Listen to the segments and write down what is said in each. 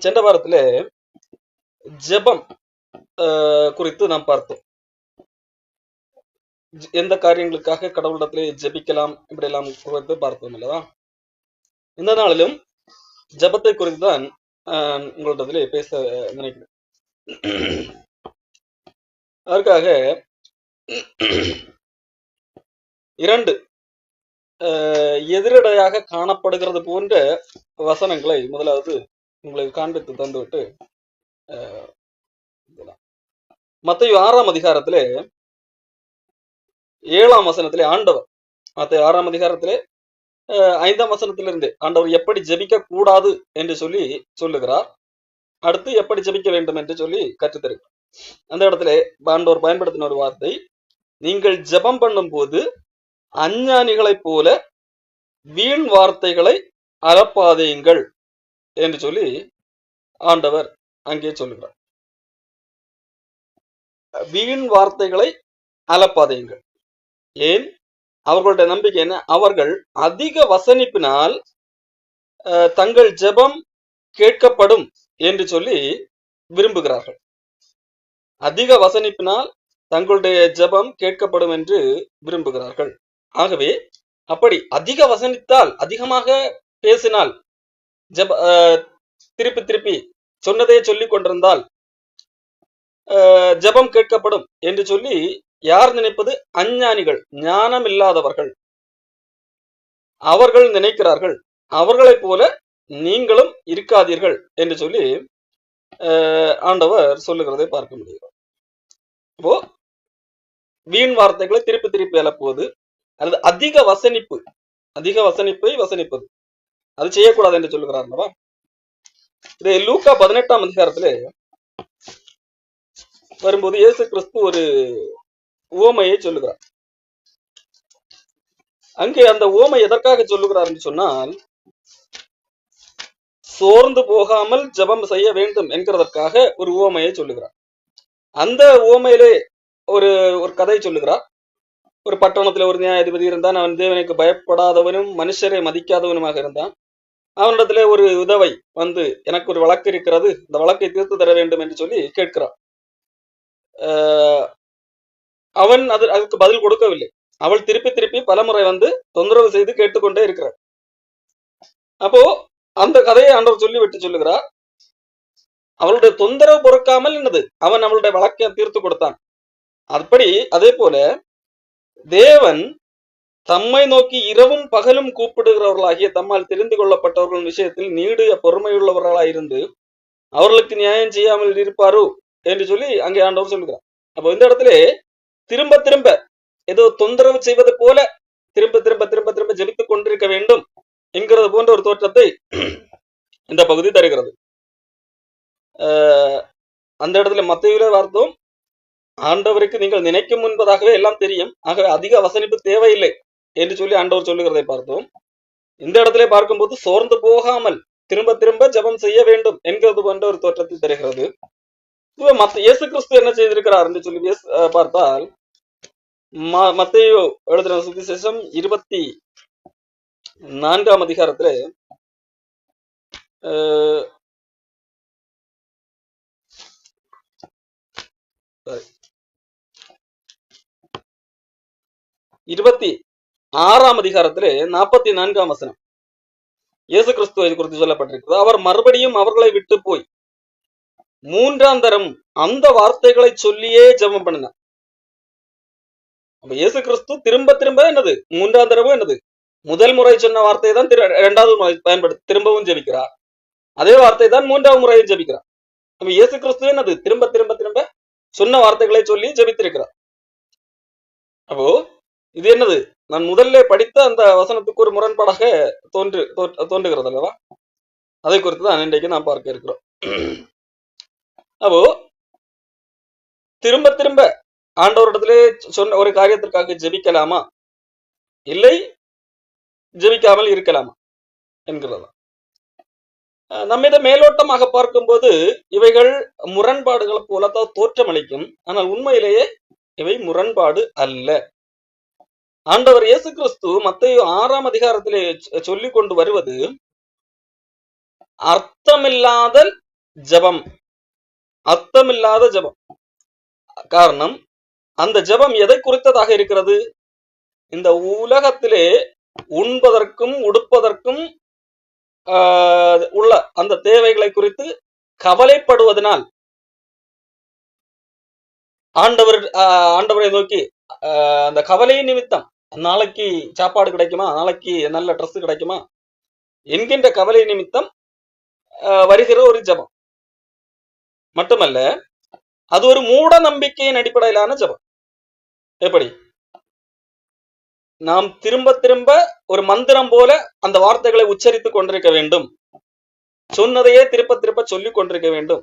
சென்ற வாரத்திலே ஜெபம் குறித்து நாம் பார்த்தோம். எந்த காரியங்களுக்காக கடவுளிடத்திலே ஜெபிக்கலாம் இப்படி எல்லாம் குறித்து பார்த்தோம் அல்லவா? இந்த நாளிலும் ஜெபத்தை குறித்து தான் உங்களிடத்திலே பேச நினைக்கிறேன். அதற்காக இரண்டு எதிரடையாக காணப்படுகிறது போன்ற வசனங்களை முதலாவது உங்களுக்கு காண்பித்து தந்துவிட்டு மத்தேயு 6ஆம் அதிகாரத்திலே 7ஆம் வசனத்திலே ஆண்டவர், மத்தேயு 6ஆம் அதிகாரத்திலே 5ஆம் வசனத்திலிருந்து ஆண்டவர் எப்படி ஜெபிக்க கூடாது என்று சொல்லி சொல்லுகிறார். அடுத்து எப்படி ஜெபிக்க வேண்டும் என்று சொல்லி கற்றுத்தருகிறார். அந்த இடத்துல ஆண்டவர் பயன்படுத்தின ஒரு வார்த்தை, நீங்கள் ஜெபம் பண்ணும் போது அஞ்ஞானிகளைப் போல வீண் வார்த்தைகளை அலப்பாதீங்கள் என்று சொல்லி ஆண்டவர் அங்கே சொல்லுகிறார். வீண் வார்த்தைகளை அலப்பாதீங்கள். ஏன்? அவர்களுடைய நம்பிக்கை என்ன? அவர்கள் அதிக வசனிப்பினால் தங்கள் ஜெபம் கேட்கப்படும் என்று சொல்லி விரும்புகிறார்கள். அதிக வசனிப்பினால் தங்களுடைய ஜெபம் கேட்கப்படும் என்று விரும்புகிறார்கள். ஆகவே அப்படி அதிக வசனித்தால், அதிகமாக பேசினால், திருப்பி திருப்பி சொன்னதே சொல்லிக் கொண்டிருந்தால் ஜெபம் கேட்கப்படும் என்று சொல்லி யார் நினைப்பது? அஞ்ஞானிகள், ஞானம் இல்லாதவர்கள். அவர்கள் நினைக்கிறார்கள். அவர்களைப் போல நீங்களும் இருக்காதீர்கள் என்று சொல்லி ஆண்டவர் சொல்லுகிறதை பார்க்க முடியும். இப்போ வீண் வார்த்தைகளை திருப்பி திருப்பி அலப்புவது அல்லது அதிக வசனிப்பை வசனிப்பது, அது செய்யக்கூடாது என்று சொல்லுகிறார். இது லூக்கா 18ஆம் அதிகாரத்திலே வரும்போது இயேசு கிறிஸ்து ஒரு உவமையை சொல்லுகிறார். அங்கே அந்த உவமை எதற்காக சொல்லுகிறார் என்று சொன்னால், சோர்ந்து போகாமல் ஜெபம் செய்ய வேண்டும் என்கிறதற்காக ஒரு உவமையை சொல்லுகிறார். அந்த உவமையிலே ஒரு கதை சொல்லுகிறார். ஒரு பட்டணத்துல ஒரு நியாயாதிபதி இருந்தான். அவன் தேவனுக்கு பயப்படாதவனும் மனுஷரை மதிக்காதவனுமாக இருந்தான். அவனிடத்துல ஒரு உதவை வந்து, எனக்கு ஒரு வழக்கு இருக்கிறது, இந்த வழக்கை தீர்த்து தர வேண்டும் என்று சொல்லி கேட்கிறான். அவன் அதுக்கு பதில் கொடுக்கவில்லை. அவள் திருப்பி திருப்பி பலமுறை வந்து தொந்தரவு செய்து கேட்டுக்கொண்டே இருக்கிறார். அப்போ அந்த கதையை ஆண்டவர் சொல்லிவிட்டு சொல்லுகிறார், அவளுடைய தொந்தரவு பொறுக்காமல் என்னது, அவன் அவளுடைய வழக்கை தீர்த்து கொடுத்தான். அப்படி அதே போல தேவன் தம்மை நோக்கி இரவும் பகலும் கூப்பிடுகிறவர்களாகிய தம்மால் தெரிந்து கொள்ளப்பட்டவர்கள் விஷயத்தில் நீடிய பொறுமையுள்ளவர்களாயிருந்து அவர்களுக்கு நியாயம் செய்யாமல் இருப்பாரோ என்று சொல்லி அங்கே ஆண்டவர் சொல்லுகிறார். அப்போ இந்த இடத்துல திரும்ப திரும்ப ஏதோ தொந்தரவு செய்வது போல திரும்ப திரும்ப திரும்ப திரும்ப ஜெபித்துக் கொண்டிருக்க வேண்டும் என்கிறது போன்ற ஒரு தோற்றத்தை இந்த பகுதி தருகிறது. அந்த இடத்துல மத்தேயுவிலே பார்த்தோம், ஆண்டவருக்கு நீங்கள் நினைக்கும் முன்பதாகவே எல்லாம் தெரியும், ஆகவே அதிக வசனிப்பு தேவையில்லை என்று சொல்லி ஆண்டவர் சொல்லுகிறதை பார்த்தோம். இந்த இடத்துல பார்க்கும்போது சோர்ந்து போகாமல் திரும்ப திரும்ப ஜெபம் செய்ய வேண்டும் என்கிறது போன்ற ஒரு தோற்றத்தை தருகிறது. இயேசு கிறிஸ்து என்ன செய்திருக்கிறார் என்று சொல்லி பார்த்தால், மத்தேயு எழுதின சுவிசேஷம் 24ஆம் அதிகாரத்துல 26ஆம் அதிகாரத்திலே 44ஆம் வசனம் இயேசு கிறிஸ்துவை குறித்து சொல்லப்பட்டிருக்கிறது. அவர் மறுபடியும் அவர்களை விட்டு போய் 3ஆம் தரம் அந்த வார்த்தைகளை சொல்லியே ஜெபம் பண்ணினார். இயேசு கிறிஸ்து திரும்ப திரும்ப என்னது, 3ஆம் தரமும் என்னது, முதல் முறை சொன்ன வார்த்தையை தான் 2வது முறை பயன்படுத்தி திரும்பவும் ஜெபிக்கிறார். அதே வார்த்தை தான் 3ஆவது முறையும் ஜெபிக்கிறார். அப்ப இயேசு கிறிஸ்து என்னது, திரும்ப திரும்ப திரும்ப சொன்ன வார்த்தைகளை சொல்லி ஜெபித்திருக்கிறார். அப்போ இது என்னது, நான் முதல்ல படித்த அந்த வசனத்துக்கு ஒரு முரண்பாடாக தோன்றுகிறது அல்லவா? அதை குறித்து தான் இன்றைக்கு நாம் பார்க்க இருக்கிறோம். அப்போ திரும்ப திரும்ப ஆண்டவரிடத்திலே சொன்ன ஒரு காரியத்திற்காக ஜெபிக்கலாமா, இல்லை ஜெபிக்காமல் இருக்கலாமா என்கிறதா? நம்மிடம் மேலோட்டமாக பார்க்கும்போது இவைகள் முரண்பாடுகள் போலத்தான் தோற்றமளிக்கும். ஆனால் உண்மையிலேயே இவை முரண்பாடு அல்ல. ஆண்டவர் இயேசு கிறிஸ்து மத்தேயு 6ஆம் அதிகாரத்திலே சொல்லிக் கொண்டு வருவது அர்த்தமில்லாத ஜபம், அர்த்தமில்லாத ஜபம். காரணம், அந்த ஜபம் எதை குறித்ததாக இருக்கிறது? இந்த உலகத்திலே உண்பதற்கும் உடுப்பதற்கும் உள்ள அந்த தேவைகளை குறித்து கவலைப்படுவதனால் ஆண்டவரை நோக்கி அந்த கவலை நிமித்தம், நாளைக்கு சாப்பாடு கிடைக்குமா, நாளைக்கு நல்ல ட்ரெஸ் கிடைக்குமா என்கின்ற கவலை நிமித்தம் வருகிற ஒரு ஜபம் மட்டுமல்ல, அது ஒரு மூட நம்பிக்கையின் அடிப்படையிலான ஜபம். எப்படி? நாம் திரும்ப திரும்ப ஒரு மந்திரம் போல அந்த வார்த்தைகளை உச்சரித்துக் கொண்டிருக்க வேண்டும், சொன்னதையே திருப்ப திருப்ப சொல்லிக் கொண்டிருக்க வேண்டும்.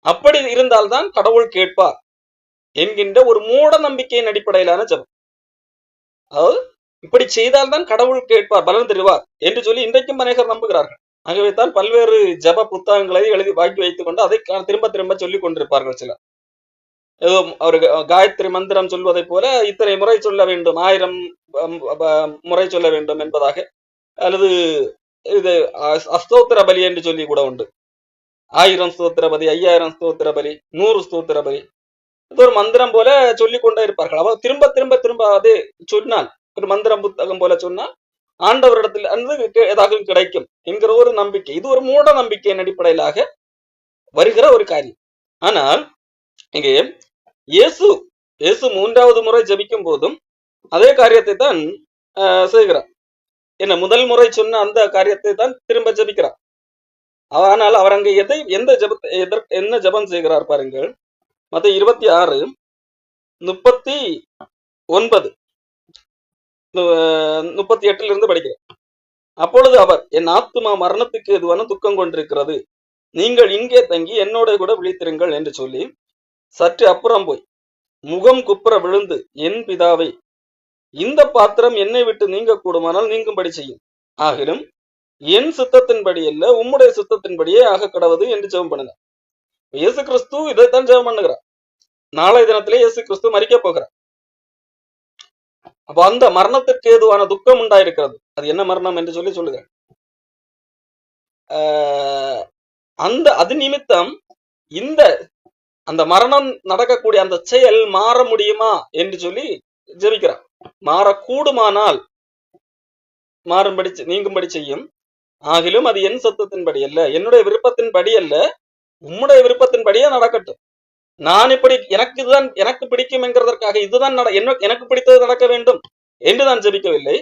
அப்படி இருந்தால்தான் கடவுள் கேட்பார் என்கின்ற ஒரு மூட நம்பிக்கையின் அடிப்படையிலான ஜபம். அதாவது இப்படி செய்தால்தான் கடவுள் கேட்பார், பலன் தருவார் என்று சொல்லி இன்றைக்கும் அநேகர் நம்புகிறார்கள். ஆகவே தான் பல்வேறு ஜப புத்தகங்களை எழுதி வாக்கி வைத்துக் கொண்டு அதை திரும்ப திரும்ப சொல்லிக் கொண்டிருப்பார்கள். சிலர் ஏதோ ஒரு காயத்ரி மந்திரம் சொல்வதை போல இத்தனை முறை சொல்ல வேண்டும், 1000 முறை சொல்ல வேண்டும் என்பதாக, அல்லது இது அஸ்தோத்திர பலி என்று சொல்லி கூட உண்டு. 1000 ஸ்தோத்திர பலி, 5000 ஸ்தோத்திர பலி, 100 ஸ்தோத்திர பலி, இது ஒரு மந்திரம் போல சொல்லிக் கொண்டே இருப்பார்கள். அவ திரும்ப திரும்ப திரும்ப அதே சொன்னால், ஒரு மந்திரம் புத்தகம் போல சொன்னால் ஆண்டவரிடத்தில் அன்று ஏதாவது கிடைக்கும் என்கிற ஒரு நம்பிக்கை. இது ஒரு மூட நம்பிக்கையின் அடிப்படையிலாக வருகிற ஒரு காரியம். ஆனால் இங்கே இயேசு 3வது முறை ஜபிக்கும் போதும் அதே காரியத்தை தான் செய்கிறார். என்ன, முதல் முறை சொன்ன அந்த காரியத்தை தான் திரும்ப ஜபிக்கிறார். ஆனால் அவர் அங்கே எந்த ஜபத்தை என்ன ஜபம் செய்கிறார் பாருங்கள். மத்தேயு 26:39 38 இருந்து படிக்கிறேன். அப்பொழுது அவர், என் ஆத்துமா மரணத்துக்கு எதுவான துக்கம் கொண்டிருக்கிறது, நீங்கள் இங்கே தங்கி என்னோட கூட விழித்திருங்கள் என்று சொல்லி சற்று அப்புறம் போய் முகம் குப்புற விழுந்து, என் பிதாவை, இந்த பாத்திரம் என்னை விட்டு நீங்க கூடுமானால் நீங்கும்படி செய்யும், ஆகிலும் என் சித்தத்தின்படி அல்ல உம்முடைய சித்தத்தின்படியே ஆக கடவுது என்று ஜெபம் பண்ணுகிறார். இயேசு கிறிஸ்து இதைத்தான் ஜெபம் பண்ணுகிறார். நாளை தினத்திலே இயேசு கிறிஸ்து மரிக்க போகிறார். அப்ப அந்த மரணத்திற்கு ஏதுவான துக்கம் உண்டாயிருக்கிறது. அது என்ன மரணம் என்று சொல்லி சொல்லுகிறார். அது நிமித்தம் அந்த மரணம் நடக்கக்கூடிய அந்த செயல் மாற முடியுமா என்று சொல்லி ஜெபிக்கிறார். மாறக்கூடுமானால் மாறும்படி நீங்கும்படி செய்யும், ஆகிலும் அது என் சத்தத்தின்படி அல்ல, என்னுடைய விருப்பத்தின்படி அல்ல, உம்முடைய விருப்பத்தின்படியே நடக்கட்டும். நான் இப்படி எனக்கு பிடிக்கும் என்கிறதற்காக இதுதான் எனக்கு பிடித்தது நடக்க வேண்டும் என்று நான் ஜெபிக்கவில்லை.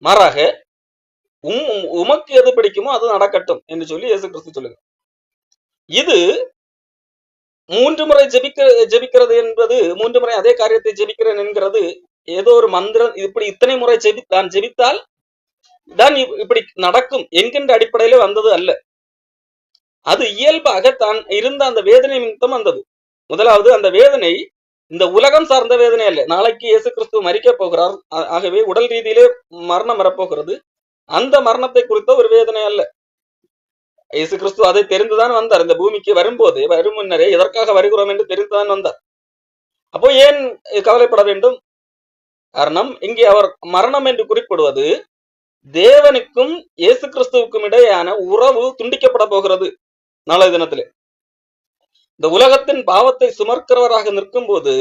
மாறாக உமக்கு எது பிடிக்குமோ அது நடக்கட்டும் என்று சொல்லி இயேசு கிறிஸ்து சொல்லுங்க. இது 3 முறை ஜெபிக்கிறது என்பது, 3 முறை அதே காரியத்தை ஜெபிக்கிறேன் என்கிறது ஏதோ ஒரு மந்திரம், இப்படி இத்தனை முறை நான் ஜெபித்தால் தான் இப்படி நடக்கும் என்கின்ற அடிப்படையில வந்தது அல்ல. அது இயல்பாக தான் இருந்த அந்த வேதனை நிமித்தம் வந்தது. முதலாவது, அந்த வேதனை இந்த உலகம் சார்ந்த வேதனை அல்ல. நாளைக்கு இயேசு கிறிஸ்து மரிக்க போகிறார், ஆகவே உடல் ரீதியிலே மரணம் வரப்போகிறது. அந்த மரணத்தை குறித்த ஒரு வேதனை அல்ல. இயேசு கிறிஸ்து அதை தெரிந்துதான் வந்தார். இந்த பூமிக்கு வரும்போது, வரும் முன்னரே எதற்காக வருகிறோம் என்று தெரிந்துதான் வந்தார். அப்போ ஏன் கவலைப்பட வேண்டும்? காரணம், இங்கே அவர் மரணம் என்று குறிப்பிடுவது தேவனுக்கும் இயேசு கிறிஸ்துவுக்கும் இடையான உறவு துண்டிக்கப்பட போகிறது. நாளைய தினத்திலே இந்த உலகத்தின் பாவத்தை சுமர்க்கிறவராக நிற்கும் போது,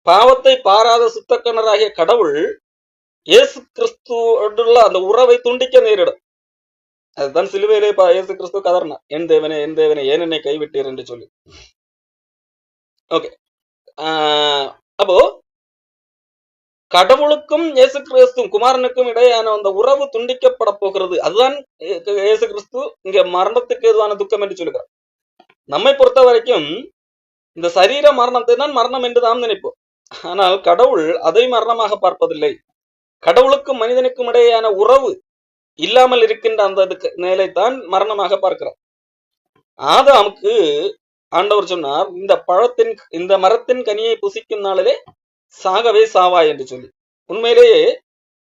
பாவத்தை பாராத சுத்தக்கணராகிய கடவுள் இயேசு கிறிஸ்துவோடுள்ள அந்த உறவை துண்டிக்க நேரிடும். அதுதான் சிலுவையிலே இயேசு கிறிஸ்து கதறினார், என் தேவனே என் தேவனே ஏன் என்னை கைவிட்டீர் என்று சொல்லி. ஓகே, அப்போ கடவுளுக்கும் இயேசு கிறிஸ்து குமாரனுக்கும் இடையான அந்த உறவு துண்டிக்கப்பட போகிறது. அதுதான் இயேசு கிறிஸ்து இங்க மரணத்துக்கு எதுவான துக்கம் என்று சொல்லுகிறார். நம்மை பொறுத்த வரைக்கும் இந்த சரீர மரணத்தை தான் மரணம் என்று நாம் நினைப்போம். ஆனால் கடவுள் அதை மரணமாக பார்ப்பதில்லை. கடவுளுக்கும் மனிதனுக்கும் இடையான உறவு இல்லாமல் இருக்கின்ற அந்த நிலைத்தான் மரணமாக பார்க்கிறார். ஆதாமுக்கு ஆண்டவர் சொன்னார், இந்த மரத்தின் கனியை புசிக்கும் நாளிலே சாகவே சாவாய் என்று சொல்லி. உண்மையிலேயே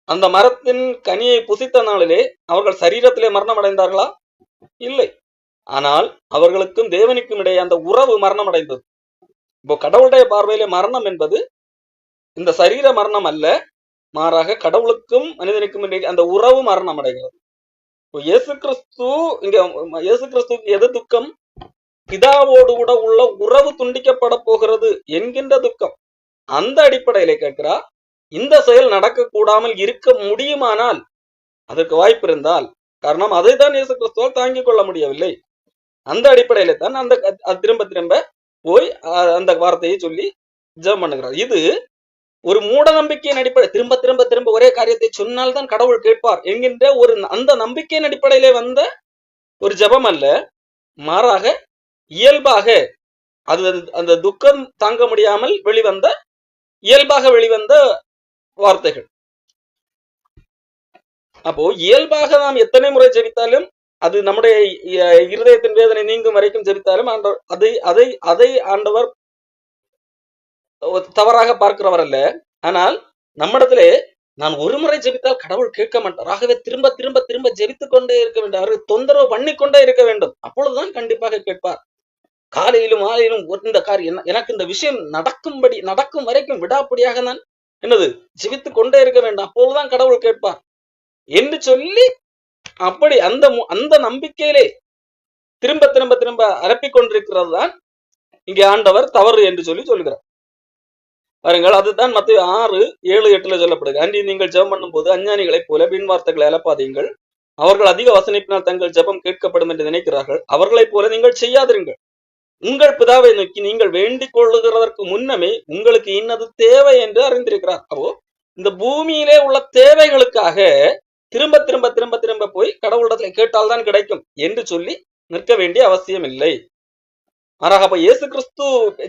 அந்த மரத்தின் கனியை புசித்த நாளிலே அவர்கள் சரீரத்திலே மரணம் அடைந்தார்களா? இல்லை. ஆனால் அவர்களுக்கும் தேவனுக்கும் இடையே அந்த உறவு மரணம் அடைந்தது. இப்போ கடவுளுடைய பார்வையிலே மரணம் என்பது இந்த சரீர மரணம் அல்ல, மாறாக கடவுளுக்கும் மனிதனுக்கும் இடையே அந்த உறவு மரணம் அடைகிறது. இயேசு கிறிஸ்து இங்க இயேசு கிறிஸ்துக்கு எது துக்கம்? பிதாவோடு கூட உள்ள உறவு துண்டிக்கப்பட போகிறது என்கின்ற துக்கம். அந்த அடிப்படையில கேட்கிறா, இந்த செயல் நடக்க கூடாமல் இருக்க முடியுமானால், அதற்கு வாய்ப்பு இருந்தால், காரணம் அதைத்தான் இயேசு கிறிஸ்துவால் தாங்கிக் கொள்ள முடியவில்லை. அந்த அடிப்படையில தான் அந்த திரும்ப திரும்ப போய் அந்த வார்த்தையை சொல்லி ஜெபம் பண்ணுகிறார். இது ஒரு மூட நம்பிக்கையின் அடிப்படை, திரும்ப திரும்ப திரும்ப ஒரே காரியத்தை சொன்னால்தான் கடவுள் கேட்பார் என்கின்ற ஒரு அந்த நம்பிக்கையின் அடிப்படையிலே வந்த ஒரு ஜெபம் அல்ல. மாறாக இயல்பாக அது அந்த துக்கம் தாங்க முடியாமல் வெளிவந்த இயல்பாக வெளிவந்த வார்த்தைகள். அப்போ இயல்பாக நாம் எத்தனை முறை ஜெபித்தாலும், அது நம்முடைய இருதயத்தின் வேதனை நீங்கும் வரைக்கும் ஜெபித்தாலும் அதை ஆண்டவர் தவறாக பார்க்கிறவர் அல்ல. ஆனால் நம்மிடத்திலே நான் ஒரு முறை ஜெபித்தால் கடவுள் கேட்க மாட்டார். ஆகவே திரும்ப திரும்ப திரும்ப ஜெபித்துக் கொண்டே இருக்க வேண்டும், அவரை தொந்தரவு பண்ணிக்கொண்டே இருக்க வேண்டும். அப்பொழுதுதான் கண்டிப்பாக கேட்பார். காலையிலும் மாலையிலும் இந்த காரியம் எனக்கு இந்த விஷயம் நடக்கும் வரைக்கும் விடாப்படியாக நான் என்னது ஜெபித்துக் கொண்டே இருக்க வேண்டும், அப்போதுதான் கடவுள் கேட்பார் என்று சொல்லி, அப்படி அந்த நம்பிக்கையிலே திரும்ப திரும்ப திரும்ப அரப்பிக் கொண்டிருக்கிறது தான் இங்கே ஆண்டவர் தவறு என்று சொல்லி சொல்கிறார். பாருங்கள், அதுதான் மத்தேயு 6:7-8 சொல்லப்படுது. அன்றி நீங்கள் ஜெபம் பண்ணும் போது அஞ்ஞானிகளைப் போல வீண் வார்த்தைகளை அலப்பாதீங்கள், அவர்கள் அதிக வசனிப்பினால் தங்கள் ஜெபம் கேட்கப்படும் என்று நினைக்கிறார்கள். அவர்களைப் போல நீங்கள் செய்யாதிருங்கள். உங்கள் பிதாவை நோக்கி நீங்கள் வேண்டிக் கொள்ளுகிறதற்கு முன்னமே உங்களுக்கு இன்னது தேவை என்று அறிந்திருக்கிறார். அப்போ இந்த பூமியிலே உள்ள தேவைகளுக்காக திரும்ப திரும்ப திரும்ப திரும்ப போய் கடவுளிடத்தில் கேட்டால்தான் கிடைக்கும் என்று சொல்லி நிற்க வேண்டிய அவசியம் இல்லை. மாறாக அப்ப இயேசு கிறிஸ்து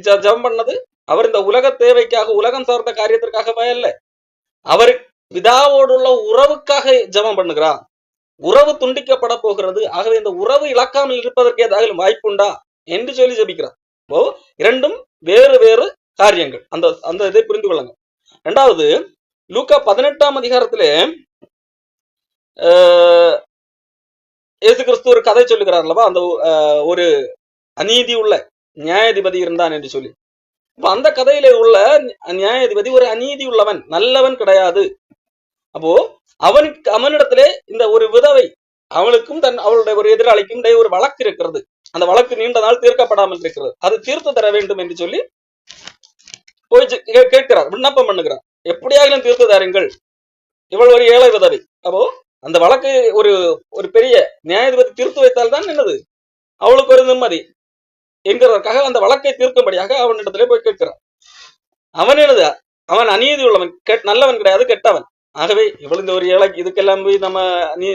ஜெபம் பண்ணது அவர் இந்த உலக தேவைக்காக, உலகம் சார்ந்த காரியத்திற்காகவே அல்ல, அவர் பிதாவோடு உள்ள உறவுக்காக ஜெபம் பண்ணுகிறார். உறவு துண்டிக்கப்பட போகிறது, ஆகவே இந்த உறவு இழக்காமல் இருப்பதற்கு ஏதாவது வாய்ப்புண்டா என்று சொல்லி ஜெபிக்கிறார். இப்போ இரண்டும் வேறு வேறு காரியங்கள். அந்த இதை புரிந்து கொள்ளுங்க. இரண்டாவது, லூக்கா 18ஆம் அதிகாரத்திலே இயேசு கிறிஸ்து ஒரு கதை சொல்லுகிறார் அல்லவா, அந்த ஒரு அநீதி உள்ள நியாயாதிபதி இருந்தான் என்று சொல்லி. அப்ப அந்த கதையில உள்ள நியாயாதிபதி ஒரு அநீதி உள்ளவன், நல்லவன் கிடையாது. அப்போ அவனிடத்திலே இந்த ஒரு விதவை, அவளுக்கும் அவளுடைய ஒரு எதிராளிக்கும் ஒரு வழக்கு இருக்கிறது. அந்த வழக்கு நீண்ட நாள் தீர்க்கப்படாமல் இருக்கிறது. அது தீர்த்து தர வேண்டும் என்று சொல்லி போய் கேட்கிறார், விண்ணப்பம் பண்ணுகிறார். எப்படியாகிலும் தீர்த்து தாருங்கள், இவள் ஒரு ஏழை விதவை. அப்போ அந்த வழக்கு ஒரு பெரிய நியாயாதிபதி தீர்த்து வைத்தால் தான் என்னது அவளுக்கு ஒரு நிம்மதி என்கிறதற்காக அந்த வழக்கை தீர்க்கும்படியாக அவனிடத்திலே போய் கேட்கிறான். அவன் அநீதி உள்ளவன், நல்லவன் கிடையாது, கெட்டவன். ஆகவே இவள் இந்த ஒரு ஏழை, இதுக்கெல்லாம் போய் நம்ம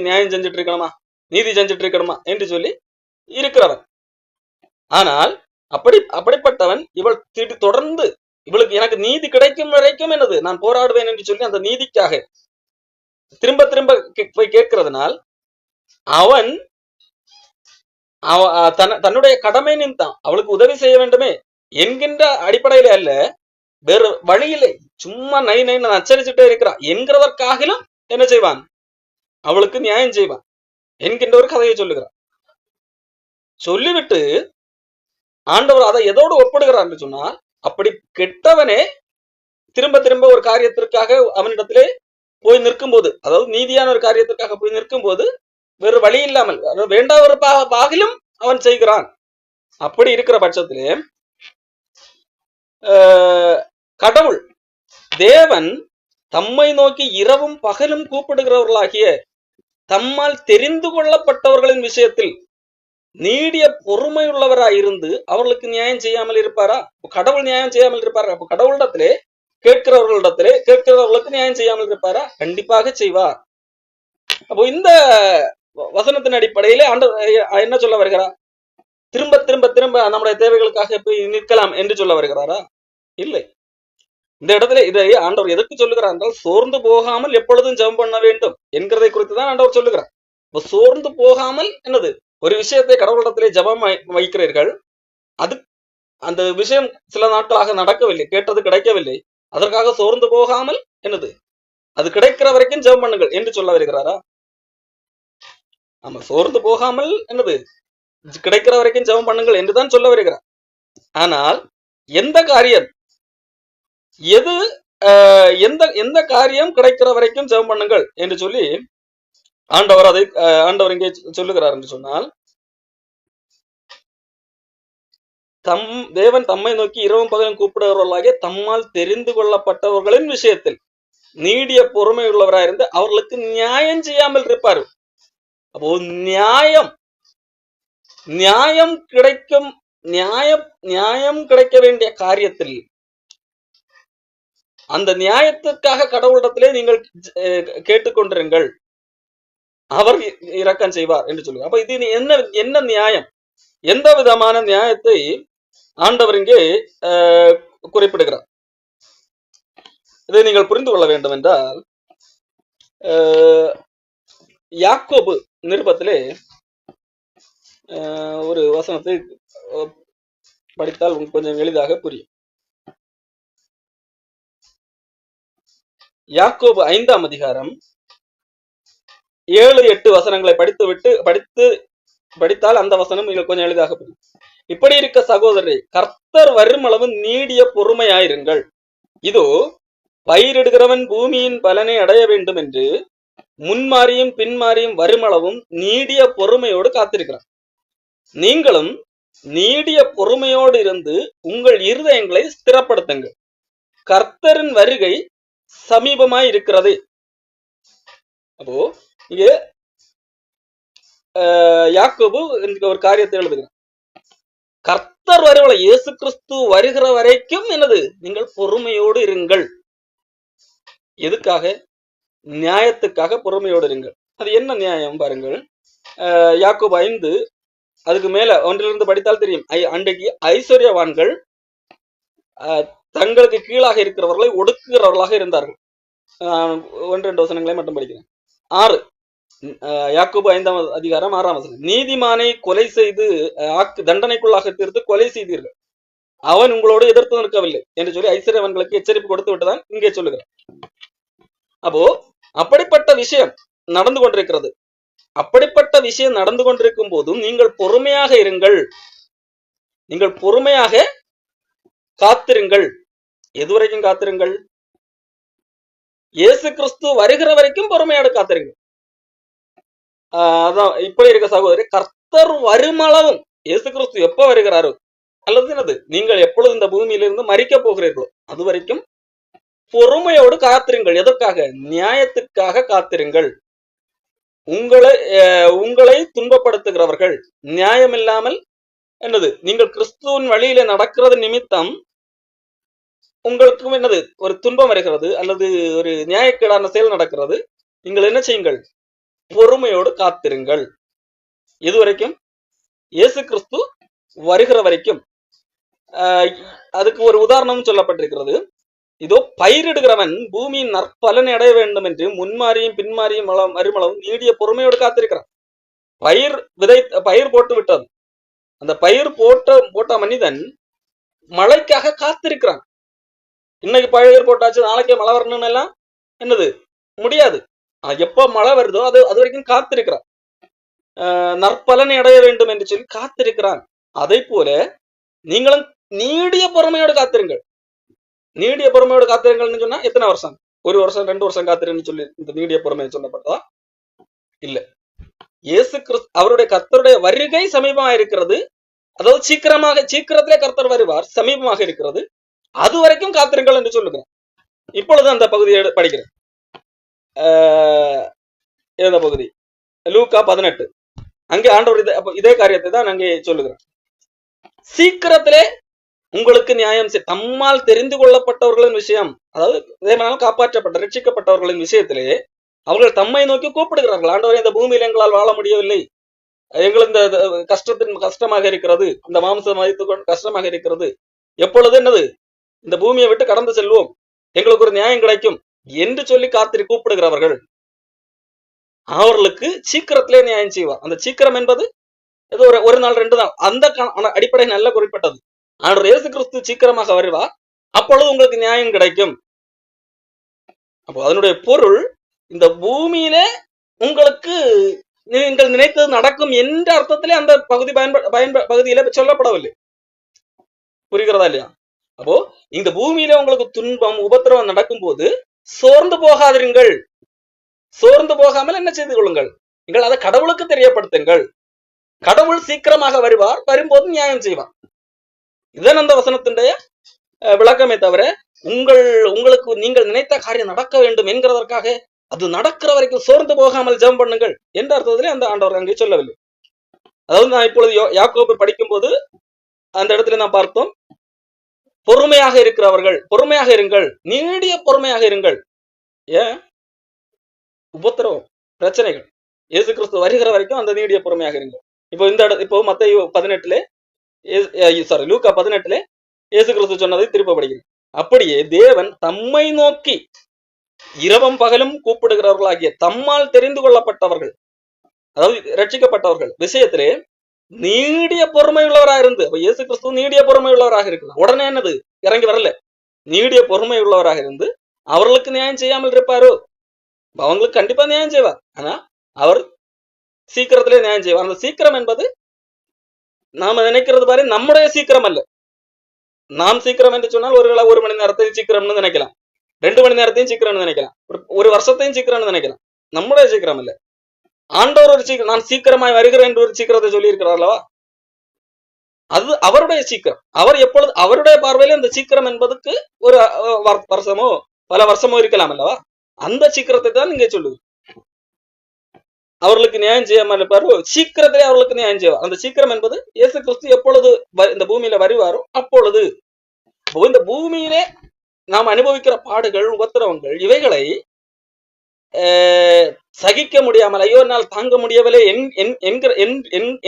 நியாயம் செஞ்சுட்டு இருக்கணுமா, நீதி செஞ்சுட்டு இருக்கணுமா என்று சொல்லி இருக்கிறவன். ஆனால் அப்படிப்பட்டவன் இவள் தொடர்ந்து இவளுக்கு எனக்கு நீதி கிடைக்கும் வரைக்கும் என்னது நான் போராடுவேன் என்று சொல்லி அந்த நீதிக்காக திரும்ப திரும்ப போய் கேட்கிறதுனால் அவன் தன்னுடைய கடமை நின்றான், அவளுக்கு உதவி செய்ய வேண்டுமே என்கின்ற அடிப்படையில அல்ல, வேறு வழியிலே சும்மா நை நச்சரிச்சுட்டே இருக்கிறான் என்கிறதற்காகிலும் என்ன செய்வான், அவளுக்கு நியாயம் செய்வான் என்கின்ற ஒரு கதையை சொல்லுகிறான். சொல்லிவிட்டு ஆண்டவர் அதை எதோடு ஒப்பிடுகிறார் என்று சொன்னால், அப்படி கெட்டவனே திரும்ப திரும்ப ஒரு காரியத்திற்காக அவனிடத்திலே போய் நிற்கும் போது, அதாவது நீதியான ஒரு காரியத்திற்காக போய் நிற்கும் போது வேறு வழி இல்லாமல் வேண்டாம் ஒரு பாகிலும் அவன் செய்கிறான். அப்படி இருக்கிற பட்சத்திலே கடவுள் தேவன் தம்மை நோக்கி இரவும் பகலும் கூப்பிடுகிறவர்களாகிய தம்மால் தெரிந்து கொள்ளப்பட்டவர்களின் விஷயத்தில் நீடிய பொறுமையுள்ளவராயிருந்து அவர்களுக்கு நியாயம் செய்யாமல் இருப்பாரா? கடவுள் நியாயம் செய்யாமல் இருப்பாரா? அப்ப கடவுளிடத்திலே கேட்கிறவர்களுக்கு நியாயம் செய்யாமல் இருப்பாரா? கண்டிப்பாக செய்வார். அப்போ இந்த வசனத்தின் அடிப்படையிலே ஆண்டவர் என்ன சொல்ல வருகிறார்? திரும்ப திரும்ப திரும்ப நம்முடைய தேவைகளுக்காக போய் நிற்கலாம் என்று சொல்ல வருகிறாரா? இல்லை. இந்த இடத்துல இதை ஆண்டவர் எதற்கு சொல்லுகிறார் என்றால், சோர்ந்து போகாமல் எப்பொழுதும் ஜெபம் பண்ண வேண்டும் என்கிறதை குறித்து தான் ஆண்டவர் சொல்லுகிறார். இப்போ சோர்ந்து போகாமல் என்னது ஒரு விஷயத்தை கடவுளிடத்திலே ஜெபம் வைக்கிறீர்கள், அந்த விஷயம் சில நாட்களாக நடக்கவில்லை, கேட்டது கிடைக்கவில்லை, அதற்காக சோர்ந்து போகாமல் என்னது அது கிடைக்கிற வரைக்கும் ஜெபம் பண்ணுங்கள் என்று சொல்ல வருகிறாரா? ஆமா, சோர்ந்து போகாமல் என்னது கிடைக்கிற வரைக்கும் ஜெபம் பண்ணுங்கள் என்றுதான் சொல்ல வருகிறார். ஆனால் எந்த காரியம் எந்த காரியம் கிடைக்கிற வரைக்கும் ஜெபம் பண்ணுங்கள் என்று சொல்லி ஆண்டவர் இங்கே சொல்லுகிறார் என்று சொன்னால், தேவன் தம்மை நோக்கி இரவும் பகலும் கூப்பிடுகிறவர்களாகிய தம்மால் தெரிந்து கொள்ளப்பட்டவர்களின் விஷயத்தில் நீடிய பொறுமை உள்ளவராயிருந்து அவர்களுக்கு நியாயம் செய்யாமல் இருப்பார். அப்போ நியாயம் கிடைக்கும், நியாயம் கிடைக்க வேண்டிய காரியத்தில் அந்த நியாயத்துக்காக கடவுளிடத்திலே நீங்கள் கேட்டுக்கொண்டிருங்கள், அவர் இரக்கம் செய்வார் என்று சொல்லுவார். அப்ப இது என்ன நியாயம்? எந்த விதமான நியாயத்தை ஆண்டவர் இங்கே குறிப்பிடுகிறார்? இதை நீங்கள் புரிந்து கொள்ள வேண்டும் என்றால், யாக்கோபு நிருபத்திலே ஒரு வசனத்தை படித்தால் கொஞ்சம் எளிதாக புரியும். யாக்கோபு 5ஆம் அதிகாரம் 7-8 வசனங்களை படித்தால் அந்த வசனம் கொஞ்சம் எளிதாக புரியும். இப்படி இருக்க சகோதரரே, கர்த்தர் வருமளவு நீடிய பொறுமையாயிருங்கள். இதோ பயிரிடுகிறவன் பூமியின் பலனை அடைய வேண்டும் என்று முன்மாறியும் பின்மாறியும் வருமளவும் நீடிய பொறுமையோடு காத்திருக்கிறான். நீங்களும் நீடிய பொறுமையோடு இருந்து உங்கள் இருதயங்களை ஸ்திரப்படுத்துங்கள், கர்த்தரின் வருகை சமீபமாய் இருக்கிறது. அப்போ இங்கே யாக்கோபு ஒரு காரியத்தை எழுதுகிறார். கர்த்தர் வருவலை, இயேசு கிறிஸ்து வருகிற வரைக்கும் என்னது, நீங்கள் பொறுமையோடு இருங்கள். எதுக்காக? நியாயத்துக்காக பொறுமையோடு இருங்கள். அது என்ன நியாயம் பாருங்கள். யாக்கோபு 5 அதுக்கு மேல 1 படித்தால் தெரியும். அன்றைக்கு ஐஸ்வர்யவான்கள் தங்களுக்கு கீழாக இருக்கிறவர்களை ஒடுக்குகிறவர்களாக இருந்தார்கள். 1-2 வசனங்களை மட்டும் படிக்கிறேன். 6 யாக்கோபு 5ஆம் அதிகாரம் 6ஆம் வசனம். நீதிமானை கொலை செய்து தண்டனைக்குள்ளாக தீர்த்து கொலை செய்தீர்கள், அவன் உங்களோடு எதிர்த்து நிற்கவில்லை என்று சொல்லி ஐஸ்வர்யவான்களுக்கு எச்சரிப்பு கொடுத்து விட்டுதான் இங்கே சொல்லுகிறார். அப்போ அப்படிப்பட்ட விஷயம் நடந்து கொண்டிருக்கிறது. அப்படிப்பட்ட விஷயம் நடந்து கொண்டிருக்கும் போதும் நீங்கள் பொறுமையாக இருங்கள், நீங்கள் பொறுமையாக காத்திருங்கள். எதுவரைக்கும் காத்திருங்கள்? இயேசு கிறிஸ்து வருகிற வரைக்கும் பொறுமையோடு காத்திருங்கள். அதான் இப்படி இருக்க சகோதரி, கர்த்தர் வருமளவும், இயேசு கிறிஸ்து எப்ப வருகிறாரோ அல்லது என்னது, நீங்கள் எப்பொழுது இந்த பூமியிலிருந்து மரிக்க போகிறீர்களோ அது வரைக்கும் பொறுமையோடு காத்திருங்கள். எதற்காக? நியாயத்துக்காக காத்திருங்கள். உங்களை துன்பப்படுத்துகிறவர்கள், நியாயம் இல்லாமல் என்னது, நீங்கள் கிறிஸ்துவின் வழியில நடக்கிறது நிமித்தம் உங்களுக்கும் என்னது ஒரு துன்பம் வருகிறது அல்லது ஒரு நியாயக்கேடான செயல் நடக்கிறது. நீங்கள் என்ன செய்யுங்கள்? பொறுமையோடு காத்திருங்கள். எதுவரைக்கும்? இயேசு கிறிஸ்து வருகிற வரைக்கும். அதுக்கு ஒரு உதாரணம் சொல்லப்பட்டிருக்கிறது. இதோ பயிரிடுகிறவன் பூமியின் நற்பலனை அடைய வேண்டும் என்று முன்மாறியும் பின்மாறியும் மறுமளவும் நீடிய பொறுமையோடு காத்திருக்கிறான். பயிர் போட்டு விட்டது. அந்த பயிர் போட்ட மனிதன் மழைக்காக காத்திருக்கிறான். இன்னைக்கு பயிர் போட்டாச்சு, நாளைக்கே மழை வரணும்னு எல்லாம் என்னது முடியாது. எப்போ மழை வருதோ அது வரைக்கும் காத்திருக்கிறான். நற்பலனை அடைய வேண்டும் என்று சொல்லி காத்திருக்கிறான். அதை போல நீங்களும் நீடிய பொறுமையோடு காத்திருங்கள். நீடிய பொறுமையோடு காத்திருங்கள்னு சொன்னா எத்தனை வருஷம்? 1 வருஷம் 2 வருஷம் காத்திருன்னு சொல்லி இந்த நீடிய பொறுமை சொல்லப்பட்டதா? இல்ல. இயேசு கிறிஸ்து அவருடைய கர்த்தருடைய வருகை சமீபமாக இருக்கிறது. அதாவது சீக்கிரத்திலே கர்த்தர் வருவார், சமீபமாக இருக்கிறது. அது வரைக்கும் காத்திருங்கள் என்று சொல்லுகிறேன். இப்பொழுது அந்த பகுதியை படிக்கிறேன். இந்த பகுதி லூக்கா 18. அங்கே ஆண்டவர் இதே காரியத்தை தான் அங்கே சொல்லுகிறேன். சீக்கிரத்திலே உங்களுக்கு நியாயம் தம்மால் தெரிந்து கொள்ளப்பட்டவர்களின் விஷயம், அதாவது தேவனால் காப்பாற்றப்பட்ட ரட்சிக்கப்பட்டவர்களின் விஷயத்திலே அவர்கள் தம்மை நோக்கி கூப்பிடுகிறார்கள். ஆண்டவரே, இந்த பூமியில் எங்களால் வாழ முடியவில்லை, எங்கள் இந்த கஷ்டமாக இருக்கிறது, இந்த மாம்சம் வைத்துக் கொண்டு கஷ்டமாக இருக்கிறது, எப்பொழுது என்னது இந்த பூமியை விட்டு கடந்து செல்வோம், எங்களுக்கு ஒரு நியாயம் கிடைக்கும் என்று சொல்லி கூப்பிடுகிறவர்கள் அவர்களுக்கு சீக்கிரத்திலே நியாயம் செய்வார். அந்த சீக்கிரம் என்பது ஏதோ ஒரு நாள் 2 நாள் அந்த அடிப்படை நல்ல குறிப்பிட்டது. ஆண்டவர் இயேசு கிறிஸ்து சீக்கிரமாக வருவார், அப்பொழுது உங்களுக்கு நியாயம் கிடைக்கும். அப்போ அதனுடைய பொருள், இந்த பூமியில உங்களுக்கு நீங்கள் நினைத்தது நடக்கும் என்ற அர்த்தத்திலே அந்த பகுதி பகுதியில சொல்லப்படவில்லை. புரிகிறதா இல்லையா? அப்போ இந்த பூமியில உங்களுக்கு துன்பம் உபத்திரவம் நடக்கும் போது சோர்ந்து போகாதிருங்கள். சோர்ந்து போகாமல் என்ன செய்து கொள்ளுங்கள்? நீங்கள் அதை கடவுளுக்கு தெரியப்படுத்துங்கள். கடவுள் சீக்கிரமாக வருவார், வரும்போது நியாயம் செய்வார். இதுதான் அந்த வசனத்தினுடைய விளக்கமே தவிர உங்களுக்கு நீங்கள் நினைத்த காரியம் நடக்க வேண்டும் என்கிறதற்காக அது நடக்கிற வரைக்கும் சோர்ந்து போகாமல் ஜெபம் பண்ணுங்கள் என்ற அர்த்தத்திலே அந்த ஆண்டவர் அங்கே சொல்லவில்லை. அதாவது நான் இப்பொழுது யாக்கோபு படிக்கும் போது அந்த இடத்துல நான் பார்த்தோம், பொறுமையாக இருக்கிறவர்கள் பொறுமையாக இருங்கள், நீடிய பொறுமையாக இருங்கள். ஏன்? உபத்திரவம், பிரச்சனைகள் இயேசு கிறிஸ்து வருகிற வரைக்கும் அந்த நீடிய பொறுமையாக இருங்கள். இப்போ மத்தேயு 18 லூக்கா 18 இயேசு கிறிஸ்து சொன்னதை திருப்ப படிக்கிறேன். அப்படியே தேவன் தம்மை நோக்கி இரவும் பகலும் கூப்பிடுகிறவர்களாகிய தம்மால் தெரிந்து கொள்ளப்பட்டவர்கள், அதாவது ரட்சிக்கப்பட்டவர்கள் விஷயத்திலே நீடிய பொறுமை உள்ளவராக இருந்து, அப்ப இயேசு கிறிஸ்து நீடிய பொறுமை உள்ளவராக இருக்கிறார். உடனே என்னது இறங்கி வரல, நீடிய பொறுமை உள்ளவராக இருந்து அவர்களுக்கு நியாயம் செய்யாமல் இருப்பாரோ? அவங்களுக்கு கண்டிப்பா நியாயம் செய்வார். ஆனா அவர் சீக்கிரத்திலே நியாயம் செய்வார். அந்த சீக்கிரம் என்பது நாம நினைக்கிறது பாரு நம்முடைய சீக்கிரம் அல்ல. நாம் சீக்கிரம் என்று சொன்னால் ஒரு மணி நேரத்தையும் சீக்கிரம்னு நினைக்கலாம், 2 மணி நேரத்தையும் சீக்கிரம்னு நினைக்கலாம், ஒரு வருஷத்தையும் சீக்கிரம்னு நினைக்கலாம். நம்முடைய சீக்கிரம் இல்ல. ஆண்டவர் ஒரு சீக்கிரம், நான் சீக்கிரமாய் வருகிறேன் என்று ஒரு சீக்கிரத்தை சொல்லி இருக்கிறார் அல்லவா? அது அவருடைய சீக்கிரம். அவர் எப்பொழுது அவருடைய பார்வையில அந்த சீக்கிரம் என்பதுக்கு ஒரு வருஷமோ பல வருஷமோ இருக்கலாம் அல்லவா? அந்த சீக்கிரத்தை தான் இங்கே சொல்லுது. அவர்களுக்கு நியாயம் செய்யாமல் இருப்பாரோ? சீக்கிரத்திலே அவர்களுக்கு நியாயம் செய்வார். அந்த சீக்கிரம் என்பது இயேசு கிறிஸ்து எப்பொழுது இந்த பூமியில வருவாரோ அப்பொழுது. இந்த பூமியிலே நாம் அனுபவிக்கிற பாடுகள், உபத்திரவங்கள், இவைகளை சகிக்க முடியாமல் ஐயோ என்னால் தாங்க முடியவில்லை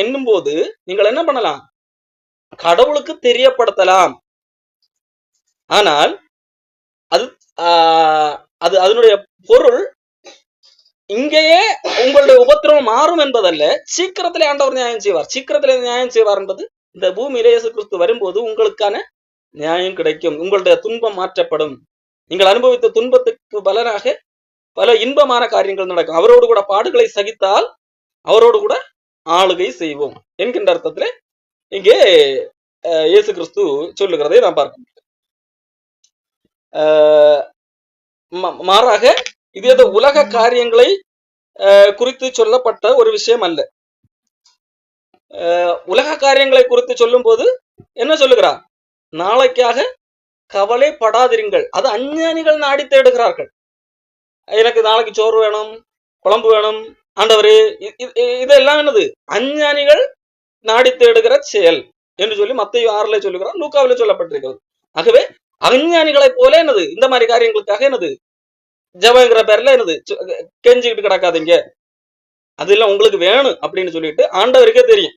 என்னும் போது நீங்கள் என்ன பண்ணலாம்? கடவுளுக்கு தெரியப்படுத்தலாம். ஆனால் அது அதனுடைய பொருள் இங்கேயே உங்களுடைய உபத்திரவம் மாறும் என்பதல்ல, சீக்கிரத்திலே ஆண்டவர் நியாயம் செய்வார். சீக்கிரத்திலே நியாயம் செய்வார் என்பது இந்த பூமியிலே இயேசு கிறிஸ்து வரும்போது உங்களுக்கான நியாயம் கிடைக்கும், உங்களுடைய துன்பம் மாற்றப்படும், நீங்கள் அனுபவித்த துன்பத்துக்கு பலனாக பல இன்பமான காரியங்கள் நடக்கும். அவரோடு கூட பாடுகளை சகித்தால் அவரோடு கூட ஆளுகை செய்வோம் என்கின்ற அர்த்தத்திலே இங்கே இயேசு கிறிஸ்து சொல்லுகிறதை நாம் பார்க்க முடியும். மாறாக இது ஏதோ உலக காரியங்களை குறித்து சொல்லப்பட்ட ஒரு விஷயம் அல்ல. உலக காரியங்களை குறித்து சொல்லும் போது என்ன சொல்லுகிறார்? நாளைக்காக கவலைப்படாதிருங்கள். அது அஞ்ஞானிகள் நாடி தேடுகிறார்கள். எனக்கு நாளைக்கு சோறு வேணும், குழம்பு வேணும், ஆண்டவரே, இதெல்லாம் என்னது? அஞ்ஞானிகள் நாடி தேடுகிற செயல் என்று சொல்லி மத்தேயு 6 சொல்லுகிறார், லூக்காவில சொல்லப்பட்டிருக்கிறது. ஆகவே அஞ்ஞானிகளை போல என்னது இந்த மாதிரி காரியங்களுக்காக என்னது ஜபங்கிற பேர்ல என்னது கெஞ்சிக்கிட்டு கிடக்காதீங்க, அதெல்லாம் உங்களுக்கு வேணும் அப்படின்னு சொல்லிட்டு ஆண்டவருக்கே தெரியும்.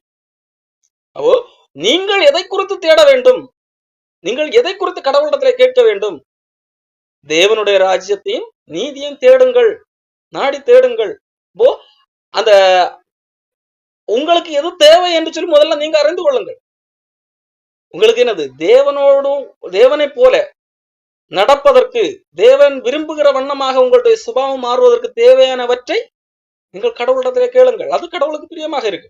அப்போ நீங்கள் எதை குறித்து தேட வேண்டும்? நீங்கள் எதை குறித்து கடவுளிடத்துல கேட்க வேண்டும்? தேவனுடைய ராஜ்யத்தையும் நீதியையும் தேடுங்கள், நாடி தேடுங்கள். போ அந்த உங்களுக்கு எது தேவை என்று சொல்லி முதல்ல நீங்க அறிந்து கொள்ளுங்கள். உங்களுக்கு என்னது தேவனை போல நடப்பதற்கு, தேவன் விரும்புகிற வண்ணமாக உங்களுடைய சுபாவம் மாறுவதற்கு தேவையானவற்றை நீங்கள் கடவுளிடத்திலே கேளுங்கள். அது கடவுளுக்கு பிரியமாக இருக்கு.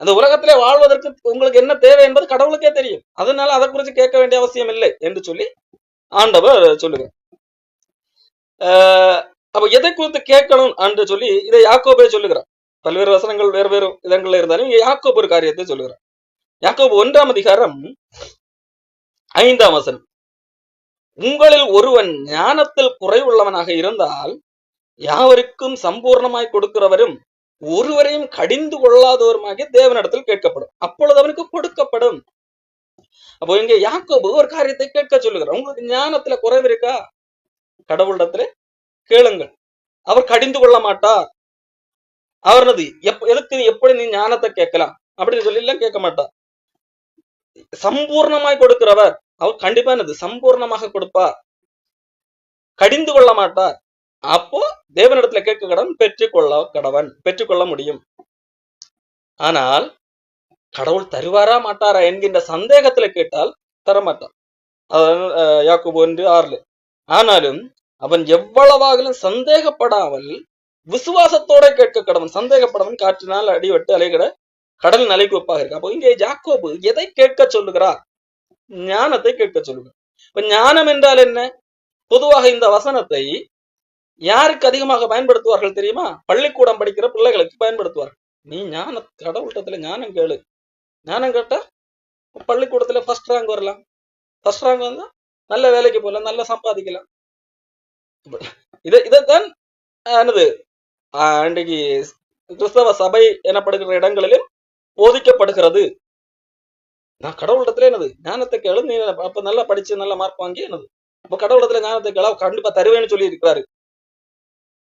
அந்த உலகத்திலே வாழ்வதற்கு உங்களுக்கு என்ன தேவை என்பது கடவுளுக்கே தெரியும். அதனால அதை குறித்து கேட்க வேண்டிய அவசியம் இல்லை என்று சொல்லி ஆண்டவர் சொல்லுங்க. அப்ப எதை குறித்து கேட்கணும் என்று சொல்லி இதை யாக்கோபே சொல்லுகிறார். பல்வேறு வசனங்கள் வேறு வேறு இடங்கள்ல இருந்தாலும் இங்க யாக்கோபு ஒரு காரியத்தை சொல்லுகிறார். யாக்கோபு 1 அதிகாரம் 5 வசனம், உங்களில் ஒருவன் ஞானத்தில் குறைவுள்ளவனாக இருந்தால் யாவருக்கும் சம்பூர்ணமாய் கொடுக்கிறவரும் ஒருவரையும் கடிந்து கொள்ளாதவருமாக தேவனிடத்தில் கேட்கப்படும், அப்பொழுது அவனுக்கு கொடுக்கப்படும். அப்போ இங்க யாக்கோபு ஒரு காரியத்தை கேட்க சொல்லுகிறார். உங்களுக்கு ஞானத்துல குறைவு இருக்கா? கடவுளிடத்துல கேளுங்கள், அவர் கடிந்து கொள்ள மாட்டார். அவர் எதுக்கு எப்படி நீ ஞானத்தை கேட்கலாம் அப்படின்னு சொல்லி எல்லாம் கேட்க மாட்டார். சம்பூர்ணமாய் கொடுக்கிறவர் அவர் கண்டிப்பா சம்பூர்ணமாக கொடுப்பார், கடிந்து கொள்ள மாட்டார். அப்போ தேவனிடத்துல கேட்க கடவன் பெற்றுக்கொள்ள முடியும். ஆனால் கடவுள் தருவாரா மாட்டாரா என்கின்ற சந்தேகத்துல கேட்டால் தரமாட்டார். யாக்கோபு 1:6. ஆனாலும் அவன் எவ்வளவாகலும் சந்தேகப்படாமல் விசுவாசத்தோட கேட்க கடவன். சந்தேகப்படவன் காற்றினால் அடிபட்டு அலைகிற கடல் நிலைக்கு ஒப்பாக இருக்கு. அப்போ இங்கே யாக்கோபு எதை கேட்க சொல்லுகிறார்? ஞானத்தை கேட்க சொல்லுகிறார். இப்ப ஞானம் என்றால் என்ன? பொதுவாக இந்த வசனத்தை யாருக்கு அதிகமாக பயன்படுத்துவார்கள் தெரியுமா? பள்ளிக்கூடம் படிக்கிற பிள்ளைகளுக்கு பயன்படுத்துவார்கள். நீ கடவுள்கிட்ட ஞானம் கேளு. ஞானம் கேட்டா பள்ளிக்கூடத்துல ஃபர்ஸ்ட் ரேங்க் வரலாம். ஃபர்ஸ்ட் ரேங்க் வந்தா நல்ல வேலைக்கு போகலாம், நல்லா சம்பாதிக்கலாம். இதைத்தான் என்னது இன்றைக்கு கிறிஸ்தவ சபை எனப்படுகிற இடங்களிலும் போதிக்கப்படுகிறது. நான் கடவுளிடத்துல என்னது ஞானத்தை கேளு, நீ அப்ப நல்லா படிச்சு நல்ல மார்க் வாங்கி என்னது அப்ப கடவுளிடத்துல ஞானத்தை கேள கண்டிப்பா தருவேன்னு சொல்லி இருக்கிறாரு.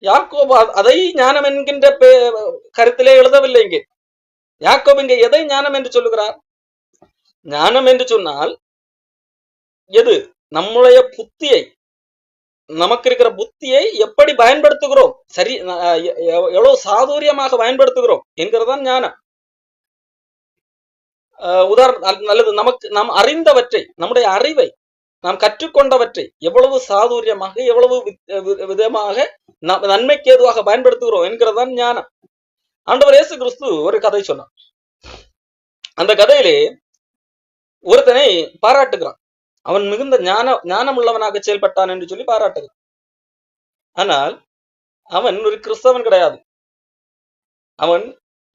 யாக்கோபு அதை ஞானம் என்கின்ற கருத்திலே எழுதவில்லை. இங்கே யாக்கோபு இங்கே எதை ஞானம் என்று சொல்லுகிறார்? ஞானம் என்று சொன்னால் எது? நம்முடைய புத்தியை, நமக்கு இருக்கிற புத்தியை எப்படி பயன்படுத்துகிறோம், சரி எவ்வளவு சாதுரியமாக பயன்படுத்துகிறோம் என்கிறதான் ஞானம். உதாரணம் அல்லது நாம் அறிந்தவற்றை, நம்முடைய அறிவை, நாம் கற்றுக்கொண்டவற்றை எவ்வளவு சாதுரியமாக, எவ்வளவு விதமாக நன்மைக்கு ஏதுவாக பயன்படுத்துகிறோம் என்கிறதான் ஞானம். ஆண்டவர் இயேசு கிறிஸ்து ஒரு கதை சொன்னார். அந்த கதையிலே ஒருத்தனை பாராட்டுகிறான். அவன் மிகுந்த ஞானம் உள்ளவனாக செயல்பட்டான் என்று சொல்லி பாராட்டுகிறான். ஆனால் அவன் ஒரு கிறிஸ்தவன் கிடையாது. அவன்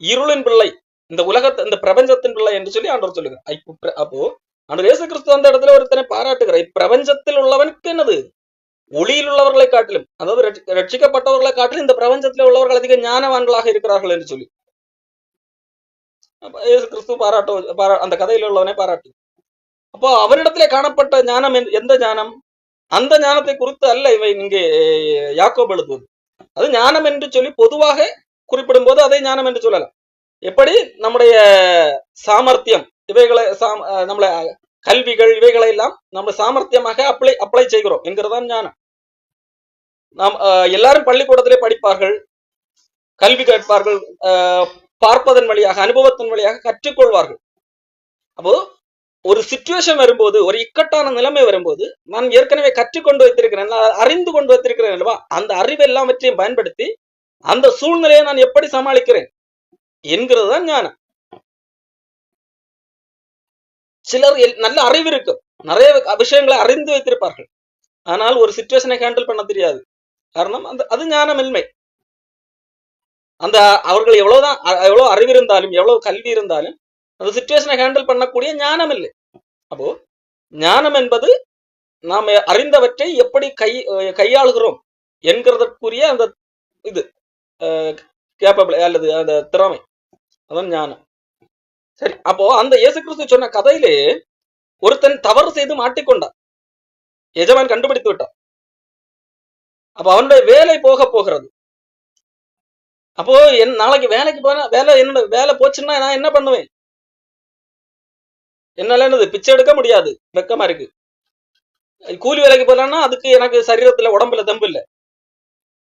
இருளின் பிள்ளை, இந்த இந்த பிரபஞ்சத்தின் பிள்ளை என்று சொல்லி ஆண்டவர் சொல்லுகிறார். அப்போ ஆண்டவர் இயேசு கிறிஸ்து அந்த இடத்துல ஒருத்தனை பாராட்டுகிறார். இப்பிரபஞ்சத்தில் உள்ளவனுக்கு என்னது? ஒளியில் உள்ளவர்களை காட்டிலும், அதாவது ரட்சிக்கப்பட்டவர்களை காட்டிலும் இந்த பிரபஞ்சத்தில் உள்ளவர்கள் அதிக ஞானவான்களாக இருக்கிறார்கள் என்று சொல்லி இயேசு கிறிஸ்து அந்த கதையில் உள்ளவனை பாராட்டு. அப்போ அவரிடத்திலே காணப்பட்ட ஞானம் எந்த ஞானம்? அந்த ஞானத்தை குறித்து அல்ல இவை இங்கே யாக்கோபு எழுதுவது. அது ஞானம் என்று சொல்லி பொதுவாக குறிப்பிடும் போது அதை ஞானம் என்று சொல்லலாம். எப்படி நம்முடைய சாமர்த்தியம், இவைகளை நம்மள கல்விகள், இவைகளை எல்லாம் நம்ம சாமர்த்தியமாக அப்ளை செய்கிறோம் என்கிறதான் ஞானம். நாம் எல்லாரும் பள்ளிக்கூடத்திலே படிப்பார்கள், கல்வி கேட்பார்கள், பார்ப்பதன் வழியாக, அனுபவத்தின் வழியாக கற்றுக்கொள்வார்கள். அப்போ ஒரு சிச்சுவேஷன் வரும்போது, ஒரு இக்கட்டான நிலைமை வரும்போது, நான் ஏற்கனவே கற்றுக்கொண்டு வைத்திருக்கிறேன், அறிந்து கொண்டு வைத்திருக்கிறேன் அல்லவா, அந்த அறிவு எல்லாவற்றையும் பயன்படுத்தி அந்த சூழ்நிலையை நான் எப்படி சமாளிக்கிறேன் என்கிறது தான் ஞானம். சிலர் நல்ல அறிவு இருக்கும், நிறைய விஷயங்களை அறிந்து வைத்திருப்பார்கள், ஆனால் ஒரு சிச்சுவேஷனை ஹேண்டில் பண்ண தெரியாது. காரணம் அது ஞானமின்மை. அந்த அவர்கள் எவ்வளவு அறிவு இருந்தாலும், எவ்வளவு கல்வி இருந்தாலும் அந்த சிச்சுவேஷனை ஹேண்டில் பண்ணக்கூடிய ஞானம் இல்லை. அப்போ ஞானம் என்பது நாம் அறிந்தவற்றை எப்படி கையாளுகிறோம் என்கிறதற்குரிய அந்த இது கேப்பபிள் அல்லது அந்த திறமை, அதான் ஞானம். சரி, அப்போ அந்த இயேசு கிறிஸ்து சொன்ன கதையிலே ஒருத்தன் தவறு செய்து மாட்டிக்கொண்டான், எஜமான் கண்டுபிடித்து விட்டான். அப்ப அவனுடைய வேலை போகிறது. அப்போ நாளைக்கு வேலைக்கு போனா வேலை போச்சுன்னா நான் என்ன பண்ணுவேன்? என்னால என்னது பிச்சை எடுக்க முடியாது, வெக்கமா இருக்கு. கூலி வேலைக்கு போலான்னா அதுக்கு எனக்கு சரீரத்துல உடம்புல தெம்பு இல்லை.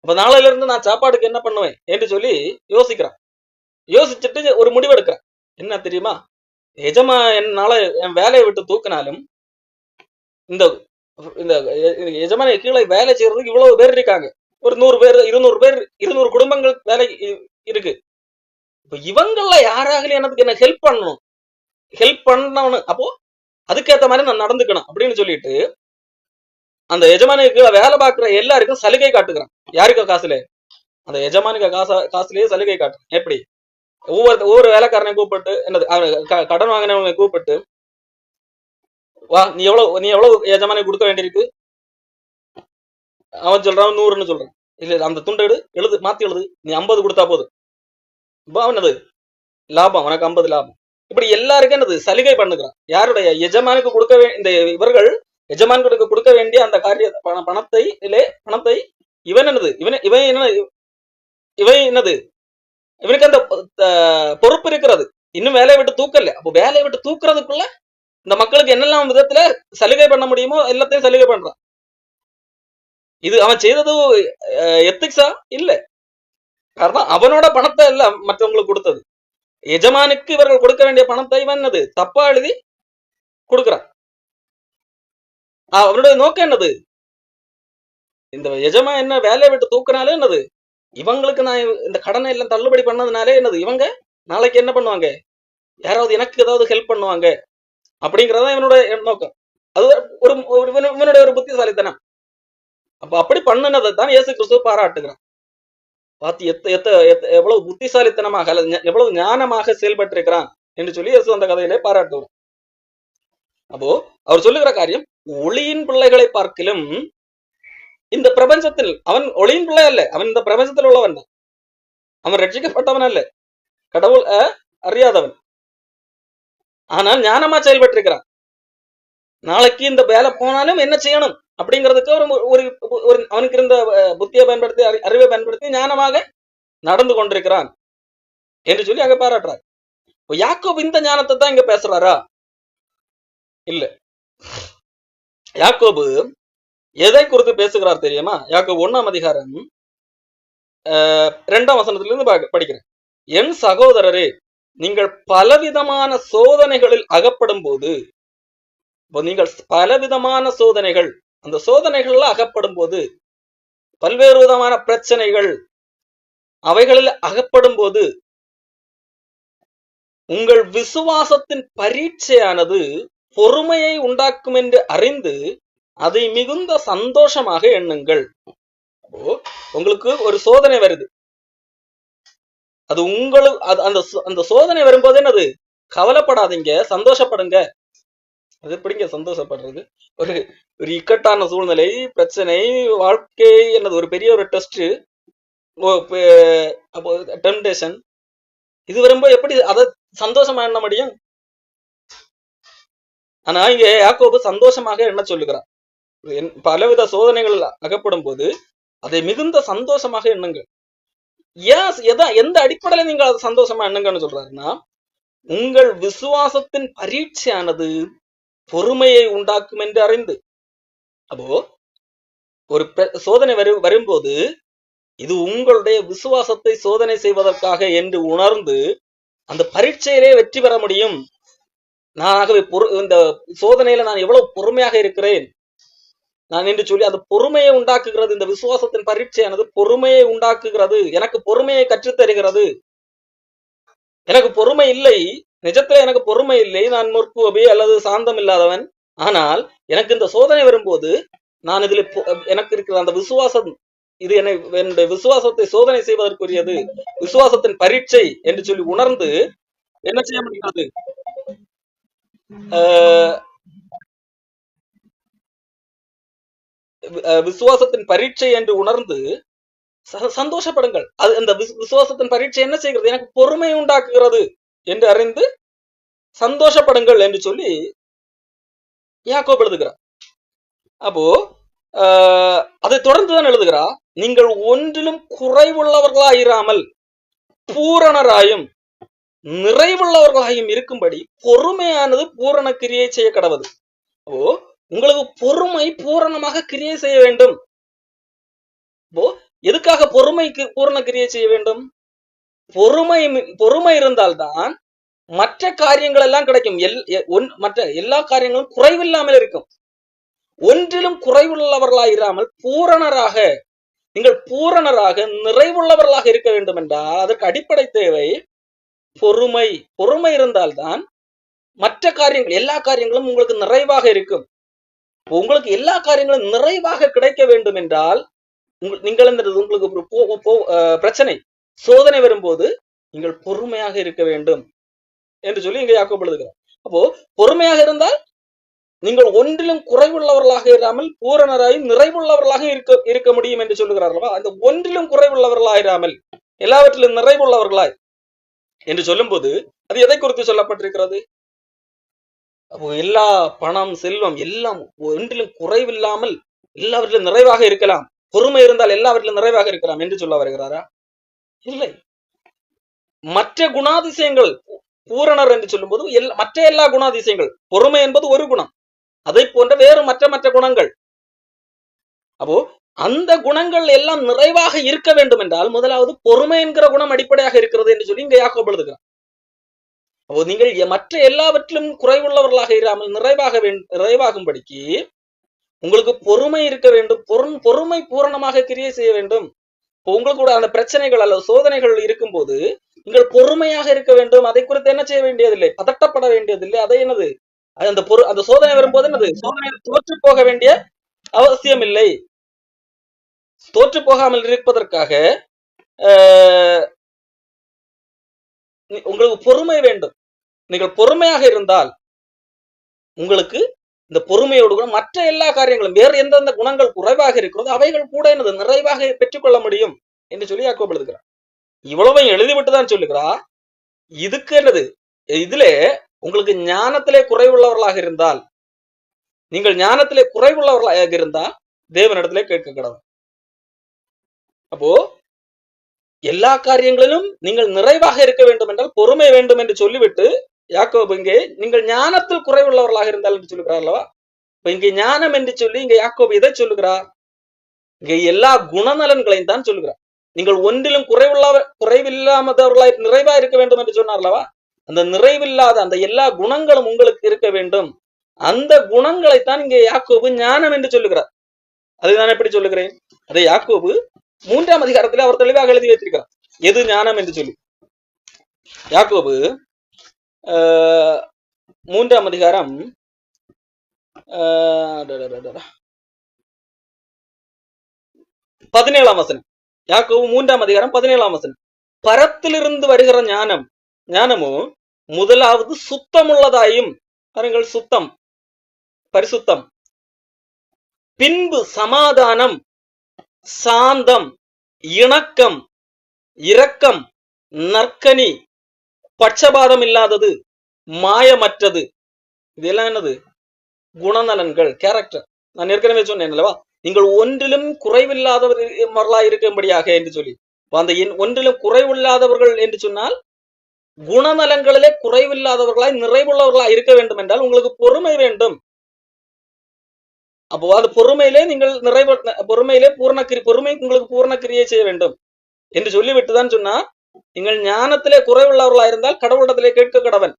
அப்ப நாளையில இருந்து நான் சாப்பாடுக்கு என்ன பண்ணுவேன் என்று சொல்லி யோசிக்கிறான். யோசிச்சுட்டு ஒரு முடிவு எடுக்கிறேன். என்ன தெரியுமா? என்னால என் வேலையை விட்டு தூக்கினாலும் இந்த எஜமான கீழே வேலை செய்யறதுக்கு இவ்வளவு பேர் இருக்காங்க, ஒரு 100 பேர் 200 பேர் 200 குடும்பங்கள் வேலை இருக்கு. இப்ப இவங்கள யாராகலும் எனக்கு என்ன ஹெல்ப் பண்ணணும். அப்போ அதுக்கேற்ற மாதிரி நான் நடந்துக்கணும் அப்படின்னு சொல்லிட்டு அந்த எஜமானுக்கு வேலை பார்க்கிற எல்லாருக்கும் சலுகை காட்டுகிறான். யாருக்கு காசுல? அந்த எஜமானுக்கு காசுலயே சலுகை காட்டுறான். எப்படி? ஒவ்வொரு வேலைக்காரனையும் கூப்பிட்டு, என்னது கடன் வாங்கினவங்க கூப்பிட்டு, வா நீ எவ்வளவு எஜமானுக்கு கொடுக்க வேண்டியிருக்கு? அவன் சொல்றான் 100ன்னு சொல்றான். இல்ல அந்த துண்டை எழுது, மாத்தி எழுது, நீ 50 கொடுத்தா போதும். என்னது லாபம், உனக்கு 50 லாபம். இப்படி எல்லாருக்கும் என்னது சலுகை பண்ணுகிறான். யாருடைய? எஜமானுக்கு கொடுக்க இந்த இவர்கள் எஜமான்களுக்கு கொடுக்க வேண்டிய அந்த காரிய பணத்தை இவன் என்னது இவன் என்னது இவனுக்கு அந்த பொறுப்பு இருக்கிறது. இன்னும் வேலையை விட்டு தூக்கல. அப்போ வேலையை விட்டு தூக்குறதுக்குள்ள இந்த மக்களுக்கு என்னெல்லாம் விதத்துல சலுகை பண்ண முடியுமோ எல்லாத்தையும் சலுகை பண்றான். இது அவன் செய்தது எத்திக்ஸா? இல்ல. காரணம் அவனோட பணத்தை எல்லாம் மற்றவங்களுக்கு கொடுத்தது. எஜமானுக்கு இவர்கள் கொடுக்க வேண்டிய பணத்தை இவன் என்னது தப்பா எழுதி கொடுக்கிறான். அவனுடைய நோக்கம் என்னது? இந்த எஜமா என்ன வேலையை விட்டு தூக்குனாலே என்னது இவங்களுக்கு நான் இந்த கடனை எல்லாம் தள்ளுபடி பண்ணதுனாலே என்னது இவங்க நாளைக்கு என்ன பண்ணுவாங்க, யாராவது எனக்கு ஏதாவது ஹெல்ப் பண்ணுவாங்க அப்படிங்கிறதா இவனுடைய நோக்கம். அது இவனுடைய ஒரு புத்திசாலித்தனம். அப்ப அப்படி பண்ணினதை தான் இயேசு கிறிஸ்துவ பாராட்டுகிறான். பார்த்து எவ்வளவு புத்திசாலித்தனமாக அல்லது எவ்வளவு ஞானமாக செயல்பட்டிருக்கிறான் என்று சொல்லி இயேசு அந்த கதையிலே பாராட்டுவார். அப்போ அவர் சொல்லுகிற காரியம், ஒளியின் பிள்ளைகளை பார்க்கிலும் இந்த பிரபஞ்சத்தில் அவன் ஒளியின் பிள்ளை அல்ல, அவன் இந்த பிரபஞ்சத்தில் உள்ளவன் தான். அவன் ரட்சிக்கப்பட்டவன் அல்ல, கடவுள் அறியாதவன். ஆனால் ஞானமா செயல்பட்டிருக்கிறான். நாளைக்கு இந்த வேலை போனாலும் என்ன செய்யணும் அப்படிங்கிறதுக்கு ஒரு அவனுக்கு இருந்த புத்தியை பயன்படுத்தி அறிவை பயன்படுத்தி ஞானமாக நடந்து கொண்டிருக்கிறான் என்று சொல்லி அங்க பாராட்டுறார். யாக்கோபு இந்த ஞானத்தை தான் இங்க பேசுறாரா? இல்ல. யாக்கோபு எதை குறித்து பேசுகிறார் தெரியுமா? யாக்கோபு 1ஆம் அதிகாரம் 2ஆம் வசனத்திலிருந்து படிக்கிறேன். என் சகோதரரே, நீங்கள் பலவிதமான சோதனைகளில் அகப்படும் போது, நீங்கள் பலவிதமான சோதனைகள், அந்த சோதனைகள்ல அகப்படும் போது, பல்வேறு விதமான பிரச்சனைகள் அவைகளில் அகப்படும் போது, உங்கள் விசுவாசத்தின் பரீட்சையானது பொறுமையை உண்டாக்கும் என்று அறிந்து அதை மிகுந்த சந்தோஷமாக எண்ணுங்கள். உங்களுக்கு ஒரு சோதனை வருது, அது உங்களுக்கு அந்த சோதனை வரும்போது என்னது? கவலைப்படாதீங்க, சந்தோஷப்படுங்க. அது எப்படிங்க சந்தோஷப்படுறது? ஒரு ஒரு இக்கட்டான சூழ்நிலை, பிரச்சனை, வாழ்க்கை என்னது ஒரு பெரிய ஒரு டெஸ்ட், டெம்டேஷன், இது வரும்போது எப்படி அதை சந்தோஷமா எண்ண முடியும்? ஆனா இங்க யாக்கோபு சந்தோஷமாக என்ன சொல்லுகிறார்? பலவித சோதனைகள் அகப்படும் போது அதை மிகுந்த சந்தோஷமாக எண்ணுங்கள். எந்த அடிப்படையில நீங்க அதை சந்தோஷமா எண்ணுங்கன்னு சொல்றாருன்னா, உங்கள் விசுவாசத்தின் பரீட்சையானது பொறுமையை உண்டாக்கும் என்று அறிந்து. அப்போ ஒரு சோதனை வரும்போது இது உங்களுடைய விசுவாசத்தை சோதனை செய்வதற்காக என்று உணர்ந்து அந்த பரீட்சையிலே வெற்றி பெற முடியும். நான் இந்த சோதனையில நான் எவ்வளவு பொறுமையாக இருக்கிறேன் நான் என்று சொல்லி அந்த பொறுமையை உண்டாக்குகிறது. இந்த விசுவாசத்தின் பரீட்சையானது பொறுமையை உண்டாக்குகிறது, எனக்கு பொறுமையை கற்றுத்தருகிறது. எனக்கு பொறுமை இல்லை, நிஜத்துல எனக்கு பொறுமை இல்லை, நான் முற்போபி அல்லது சாந்தம் இல்லாதவன். ஆனால் எனக்கு இந்த சோதனை வரும்போது நான் இதுல எனக்கு இருக்கிற அந்த விசுவாசம், இது என்னுடைய விசுவாசத்தை சோதனை செய்வதற்குரியது, விசுவாசத்தின் பரீட்சை என்று சொல்லி உணர்ந்து என்ன செய்ய முடியாது? விசுவாசத்தின் பரீட்சை என்று உணர்ந்து சந்தோஷப்படுங்கள். அது அந்த விசுவாசத்தின் பரீட்சை என்ன செய்கிறது? எனக்கு பொறுமை உண்டாக்குகிறது என்று அறிந்து சந்தோஷப்படுங்கள் என்று சொல்லி யாக்கோபு எழுதுகிறார். அப்போ அதை தொடர்ந்துதான் எழுதுகிறா, நீங்கள் ஒன்றிலும் குறைவுள்ளவர்களாயிராமல் பூரணராயும் நிறைவுள்ளவர்களாயும் இருக்கும்படி பொறுமையானது பூரண கிரியை செய்ய கடவுது. உங்களுக்கு பொறுமை பூரணமாக கிரியை செய்ய வேண்டும். எதுக்காக பொறுமைக்கு பூரண கிரியை செய்ய வேண்டும்? பொறுமை இருந்தால்தான் மற்ற காரியங்கள் எல்லாம் கிடைக்கும். மற்ற எல்லா காரியங்களும் குறைவில்லாமல் இருக்கும். ஒன்றிலும் குறைவுள்ளவர்களாயிராமல் பூரணராக, நீங்கள் பூரணராக நிறைவுள்ளவர்களாக இருக்க வேண்டும் என்றால் அதற்கு அடிப்படை தேவை பொறுமை. பொறுமை இருந்தால்தான் மற்ற காரியங்கள், எல்லா காரியங்களும் உங்களுக்கு நிறைவாக இருக்கும். உங்களுக்கு எல்லா காரியங்களும் நிறைவாக கிடைக்க வேண்டும் என்றால் நீங்கள் உங்களுக்கு பிரச்சனை, சோதனை வரும்போது நீங்கள் பொறுமையாக இருக்க வேண்டும் என்று சொல்லி இங்க யாக்கோபு எழுதுகிறார். அப்போ பொறுமையாக இருந்தால் நீங்கள் ஒன்றிலும் குறைவுள்ளவர்களாக இராமல் பூரணராய் நிறைவுள்ளவர்களாக இருக்க முடியும் என்று சொல்லுகிறார்களா? அந்த ஒன்றிலும் குறைவுள்ளவர்களாயிராமல் எல்லாவற்றிலும் நிறைவுள்ளவர்களாய் என்று சொல்லும் போது அது எதை குறித்து சொல்லப்பட்டிருக்கிறது? அப்போ எல்லா பணம், செல்வம் எல்லாம் ஒன்றிலும் குறைவில்லாமல் எல்லாவற்றிலும் நிறைவாக இருக்கலாம், பொறுமை இருந்தால் எல்லாவற்றிலும் நிறைவாக இருக்கலாம் என்று சொல்ல வருகிறாரா? இல்லை. மற்ற குணாதிசயங்கள் பூரணர் என்று சொல்லும் போது மற்ற எல்லா குணாதிசயங்கள், பொறுமை என்பது ஒரு குணம், அதை போன்ற வேறு மற்ற குணங்கள். அப்போ அந்த குணங்கள் எல்லாம் நிறைவாக இருக்க வேண்டும் என்றால் முதலாவது பொறுமை என்கிற குணம் அடிப்படையாக இருக்கிறது என்று சொல்லி இங்க யாக்கோபு எழுதுகிறார். அப்போ நீங்கள் மற்ற எல்லாவற்றிலும் குறைவுள்ளவர்களாக இராமல் நிறைவாகும்படிக்கு உங்களுக்கு பொறுமை இருக்க வேண்டும். பொறுமை பூரணமாக கிரியை செய்ய வேண்டும். உங்களுக்கு கூட அந்த பிரச்சனைகள் அல்லது சோதனைகள் இருக்கும் போது நீங்கள் பொறுமையாக இருக்க வேண்டும். அதை குறித்து என்ன செய்ய வேண்டியதில்லை, பதட்டப்பட வேண்டியதில்லை. அதை என்னது அந்த சோதனை வரும்போது என்னது, சோதனை தோற்று போக வேண்டிய அவசியம் இல்லை. தோற்று போகாமல் இருப்பதற்காக உங்களுக்கு பொறுமை வேண்டும். நீங்கள் பொறுமையாக இருந்தால் உங்களுக்கு இந்த பொறுமையோடு கூட மற்ற எல்லா காரியங்களும் வேறு எந்தெந்த குணங்கள் குறைவாக இருக்கிறதோ அவைகள் கூட எனது நிறைவாக பெற்றுக்கொள்ள முடியும் என்று சொல்லி யாக்கோபு எழுதுகிறார். இவ்வளவையும் எழுதிவிட்டுதான் சொல்லுகிறார். இதுக்கு என்னது, இதுல உங்களுக்கு ஞானத்திலே குறைவுள்ளவர்களாக இருந்தால், நீங்கள் ஞானத்திலே குறைவுள்ளவர்களாக இருந்தால் தேவனிடத்திலே கேட்க கடவுள். அப்போ எல்லா காரியங்களிலும் நீங்கள் நிறைவாக இருக்க வேண்டும் என்றால் பொறுமை வேண்டும் என்று சொல்லிவிட்டு யாக்கோபு இங்கே நீங்கள் ஞானத்தில் குறைவுள்ளவர்களாக இருந்தால் என்று சொல்லுகிறார் அல்லவா. இப்ப இங்கே ஞானம் என்று சொல்லி இங்க யாக்கோபு எதை சொல்லுகிறார்? இங்க எல்லா குணநலன்களையும் தான் சொல்லுகிறார். நீங்கள் ஒன்றிலும் குறைவில்லாமதவர்களாய் நிறைவா இருக்க வேண்டும் என்று சொன்னார் அல்லவா. அந்த நிறைவில்லாத அந்த எல்லா குணங்களும் உங்களுக்கு இருக்க வேண்டும். அந்த குணங்களைத்தான் இங்கே யாக்கோபு ஞானம் என்று சொல்லுகிறார். அதை நான் எப்படி சொல்லுகிறேன்? அதை யாக்கோபு 3ஆம் அதிகாரத்தில் அவர் தெளிவாக எழுதி வைத்திருக்கிறார் எது ஞானம் என்று சொல்லி. யாக்கோபு 3ஆம் அதிகாரம் 17ஆம் வசனம். யாக்கோபு 3ஆம் அதிகாரம் 17ஆம் வசனம். பரத்திலிருந்து வருகிற ஞானமோ முதலாவது சுத்தமுள்ளதாயும், பாருங்கள், சுத்தம், பரிசுத்தம், பின்பு சமாதானம், சாந்தம், இணக்கம், இரக்கம், நற்கனி, பட்சபாதம் இல்லாதது, மாயமற்றது. இதெல்லாம் என்னது? குணநலன்கள், கேரக்டர். நான் ஏற்கனவே சொன்னேன் அல்லவா, நீங்கள் ஒன்றிலும் குறைவில்லாதவர்களாய் இருக்கும்படியாக என்று சொல்லி, அந்த ஒன்றிலும் குறைவில்லாதவர்கள் என்று சொன்னால் குணநலங்களிலே குறைவில்லாதவர்களாய் நிறைவுள்ளவர்களாய் இருக்க வேண்டும் என்றால் உங்களுக்கு பொறுமை வேண்டும். அப்போ அது பொறுமையிலே நீங்கள் பொறுமையிலே பொறுமை உங்களுக்கு பூர்ண கிரியை செய்ய வேண்டும் என்று சொல்லிவிட்டுதான் சொன்னா, நீங்கள் ஞானத்திலே குறைவுள்ளவர்களா இருந்தால் கடவுளிடத்திலே கேட்க கடவன்.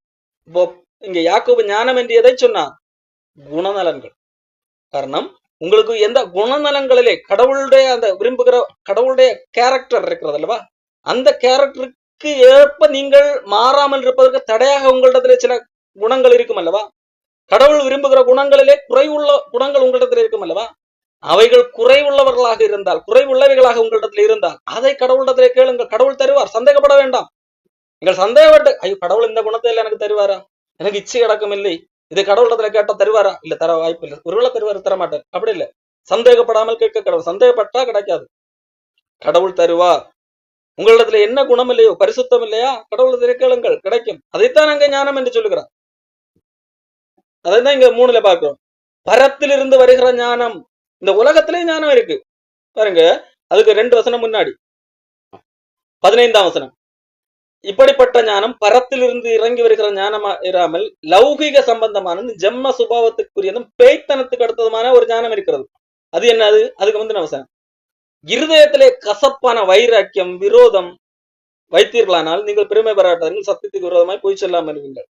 இப்போ இங்க யாக்கோபு ஞானம் என்று எதை சொன்னா? குணநலன்கள். காரணம், உங்களுக்கு எந்த குணநலங்களிலே கடவுளுடைய அந்த விரும்புகிற கடவுளுடைய கேரக்டர் இருக்கிறது அல்லவா, அந்த கேரக்டருக்கு ஏற்ப நீங்கள் மாறாமல் இருப்பதற்கு தடையாக உங்களிடத்திலே சில குணங்கள் இருக்கும் அல்லவா. கடவுள் விரும்புகிற குணங்களிலே குறைவுள்ள குணங்கள் உங்களிடத்தில் இருக்கும் அல்லவா. அவைகள் குறைவுள்ளவர்களாக இருந்தால், குறைவுள்ளவைகளாக உங்களிடத்தில் இருந்தால் அதை கடவுளிடத்திலே கேளுங்கள், கடவுள் தருவார். சந்தேகப்பட வேண்டாம். நீங்கள் சந்தேகப்பட்டு ஐயோ கடவுள் இந்த குணத்தை இல்லை எனக்கு தருவாரா, எனக்கு இச்சை அடக்கம் இல்லை, இது கடவுளிடத்துல கேட்டா தருவாரா? இல்ல, தர வாய்ப்பு இல்லை. ஒருவேளை தருவாரு, தரமாட்டார். அப்படி இல்லை. சந்தேகப்படாமல் கேட்க கடவுள். சந்தேகப்பட்டா கிடைக்காது. கடவுள் தருவார். உங்களிடத்துல என்ன குணம் இல்லையோ, பரிசுத்தம் இல்லையா, கடவுளத்திலே கேளுங்கள், கிடைக்கும். அதைத்தான் அங்க ஞானம் என்று சொல்லுகிறார். அதான் இங்க 3ல பார்க்கிறோம். பரத்திலிருந்து வருகிற ஞானம். இந்த உலகத்திலே ஞானம் இருக்கு பாருங்க. அதுக்கு 2 வசனம் முன்னாடி 15ஆம் வசனம். இப்படிப்பட்ட ஞானம் பரத்திலிருந்து இறங்கி வருகிற ஞானமா இராமல் லௌகிக சம்பந்தமான ஜென்ம சுபாவத்துக்குரியதும் பேய்த்தனத்துக்கு அடுத்ததுமான ஒரு ஞானம் இருக்கிறது. அது என்னது? அதுக்கு முந்தின வசனம். இருதயத்திலே கசப்பான வைராக்கியம், விரோதம் வைத்தீர்களானால் நீங்கள் பெருமை பாராட்டாதீர்கள், சத்தியத்துக்கு விரோதமாய் பொய் சொல்லாமல் இருங்கள்.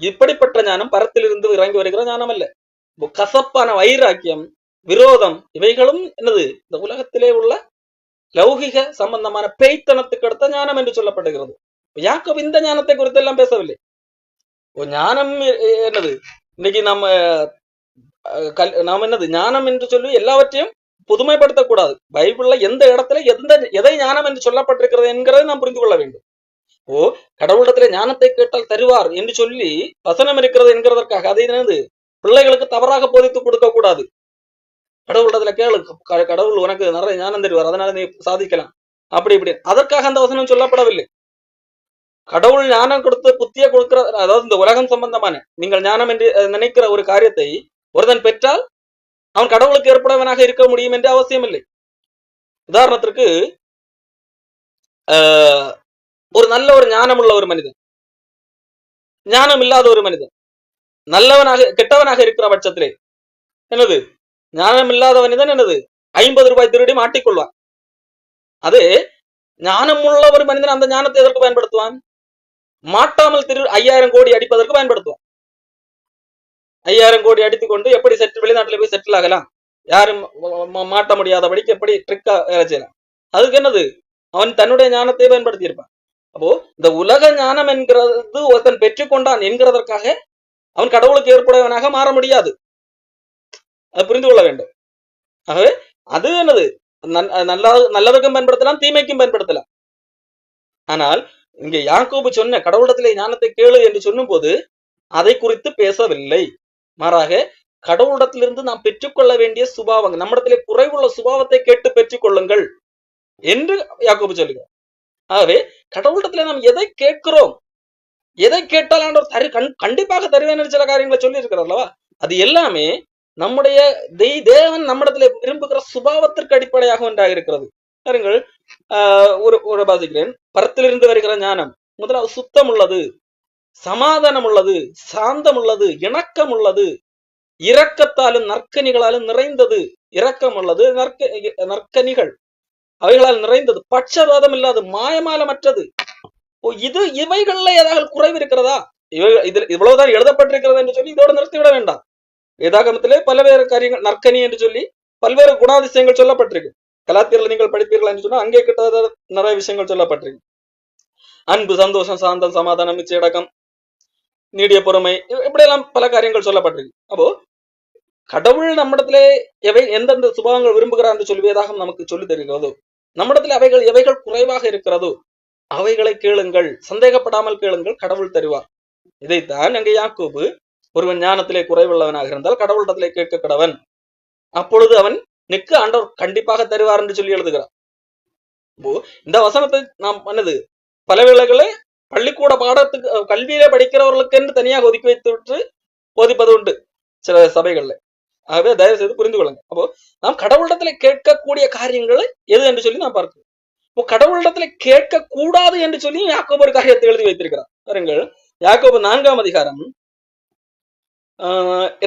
இப்படிப்பட்ட ஞானம் பரத்திலிருந்து இறங்கி வருகிற ஞானம் அல்ல. கசப்பான வைராக்கியம், விரோதம் இவைகளும் என்னது? இந்த உலகத்திலே உள்ள லௌகிக சம்பந்தமான பேய்த்தனத்துக்கு அடுத்த ஞானம் என்று சொல்லப்படுகிறது. யாக்கோபு இந்த ஞானத்தை குறித்து எல்லாம் பேசவில்லை. ஞானம் என்னது? இன்னைக்கு நாம் என்னது ஞானம் என்று சொல்லி எல்லாவற்றையும் புதுமைப்படுத்தக்கூடாது. பைபிள்ல எந்த இடத்துல எதை ஞானம் என்று சொல்லப்பட்டிருக்கிறது என்கிறதை நாம் புரிந்து கொள்ள வேண்டும். கடவுளிடத்துல ஞானத்தை கேட்டால் தருவார் என்று சொல்லி வசனம் இருக்கிறது என்கிறதற்காக அதை என்னது பிள்ளைகளுக்கு தவறாக போதித்து கொடுக்க கூடாது. கடவுளிடத்துல கேளு, கடவுள் உனக்கு நிறைய ஞானம் தருவார், அதனால நீ சாதிக்கலாம், அப்படி இப்படி. அதற்காக அந்த வசனம் சொல்லப்படவில்லை. கடவுள் ஞானம் கொடுத்து புத்திய கொடுக்கிற, அதாவது இந்த உலகம் சம்பந்தமான நீங்கள் ஞானம் என்று நினைக்கிற ஒரு காரியத்தை ஒருவன் பெற்றால் அவன் கடவுளுக்கு ஏற்படவனாக இருக்க முடியும் என்று அவசியம் இல்லை. உதாரணத்திற்கு ஒரு நல்ல ஒரு ஞானம் உள்ள ஒரு மனிதன், ஞானம் இல்லாத ஒரு மனிதன் நல்லவனாக கெட்டவனாக இருக்கிற பட்சத்திலே என்னது ஞானம் இல்லாத மனிதன் என்னது 50 ரூபாய் திருடி மாட்டிக்கொள்வான். அது ஞானம் உள்ள ஒரு மனிதன் அந்த ஞானத்தை எதற்கு பயன்படுத்துவான்? மாட்டாமல் 5000 கோடி அடிப்பதற்கு பயன்படுத்துவான். 5000 கோடி அடித்துக்கொண்டு எப்படி வெளிநாட்டில் போய் செட்டில் ஆகலாம், யாரும் மாட்ட முடியாதபடிக்கு எப்படி ட்ரிக்கா வேலை செய்யலாம், அதுக்கு என்னது அவன் தன்னுடைய ஞானத்தை பயன்படுத்தி இருப்பான். அப்போ இந்த உலக ஞானம் என்கிறது ஒருத்தன் பெற்றுக்கொண்டான் என்கிறதற்காக அவன் கடவுளுக்கு ஏற்புடையவனாக மாற முடியாது. அதை புரிந்து கொள்ள வேண்டும். ஆகவே அது என்னது நல்லதுக்கும் பயன்படுத்தலாம், தீமைக்கும் பயன்படுத்தலாம். ஆனால் இங்க யாக்கோபு சொன்ன கடவுளிடத்திலே ஞானத்தை கேளு என்று சொல்லும் போது அதை குறித்து பேசவில்லை. மாறாக கடவுளிடத்திலிருந்து நாம் பெற்றுக்கொள்ள வேண்டிய சுபாவங்கள், நம்மிடத்திலே குறைவுள்ள சுபாவத்தை கேட்டு பெற்றுக் கொள்ளுங்கள் என்று யாக்கோபு சொல்லுகிறார். ஆகவே கடவுளிடத்துல நாம் எதை கேட்கிறோம், எதை கேட்டால் ஆண்டவர் கண்டிப்பாக தருவேன் சில காரியங்களை சொல்லி இருக்கிறார் அல்லவா? அது எல்லாமே நம்முடைய தேவன் நம்மிடத்துல விரும்புகிற சுபாவத்திற்கு அடிப்படையாக ஒன்றாக இருக்கிறது. பாருங்கள், ஒரு வாசிக்கிறேன். பரத்திலிருந்து வருகிற ஞானம் முதலாவது சுத்தம் உள்ளது, சமாதானம் உள்ளது, சாந்தம் உள்ளது, இணக்கம் உள்ளது, இரக்கத்தாலும் நற்கனிகளாலும் நிறைந்தது. இரக்கம் உள்ளது, நற்கனிகள் அவைகளால் நிறைந்தது, பட்சபாதம் இல்லாது, மாயமாலமற்றது. இவைகள்ல ஏதாவது குறைவு இருக்கிறதா? இவ்வளவுதான் எழுதப்பட்டிருக்கிறது என்று சொல்லி இதோடு நிறுத்திவிட வேண்டாம். வேதாகமத்திலே பல்வேறு காரியங்கள், நற்கனி என்று சொல்லி பல்வேறு குணாதிசயங்கள் சொல்லப்பட்டிருக்கு. கலாத்தியர்ல நீங்கள் படிப்பீர்கள் என்று சொன்னா அங்கே கிட்ட நிறைய விஷயங்கள் சொல்லப்பட்டிருக்கு. அன்பு, சந்தோஷம், சாந்தம், சமாதானம், நிச்சயடக்கம், நீடிய பொறுமை, இப்படி எல்லாம் பல காரியங்கள் சொல்லப்பட்டிருக்கு. அப்போ கடவுள் நம்மிடத்திலே எந்தெந்த சுபாவங்கள் விரும்புகிறார் என்று சொல்லி வேதாகம் நமக்கு சொல்லி தருகிறதோ, நம்மிடத்துல எவைகள் குறைவாக இருக்கிறதோ அவைகளை கேளுங்கள், சந்தேகப்படாமல் கேளுங்கள், கடவுள் தருவார். இதைத்தான் அங்கே யாக்கோபு, ஒருவன் ஞானத்திலே குறைவுள்ளவனாக இருந்தால் கடவுளிடத்திலே கேட்க கடவன், அப்பொழுது அவன் நிற்கு ஆண்டவர் கண்டிப்பாக தருவார் என்று சொல்லி எழுதுகிறார். இந்த வசனத்தை நாம் பண்ணது பல வேளைகளை பள்ளிக்கூட பாடத்துக்கு கல்வியில படிக்கிறவர்களுக்கு என்று தனியாக ஒதுக்கி வைத்து விட்டு போதிப்பது உண்டு சில சபைகள்ல. ஆகவே தயவு செய்து புரிந்து கொள்ளுங்க. அப்போ நாம் கடவுளிடத்துல கேட்கக்கூடிய காரியங்களை எது என்று சொல்லி நாம் பார்க்கிறோம். இப்போ கடவுளிடத்துல கேட்க கூடாது என்று சொல்லி யாக்கோபு ஒரு காரியத்தை எழுதி வைத்திருக்கிறார். பாருங்கள், யாக்கோபு 4ஆம் அதிகாரம்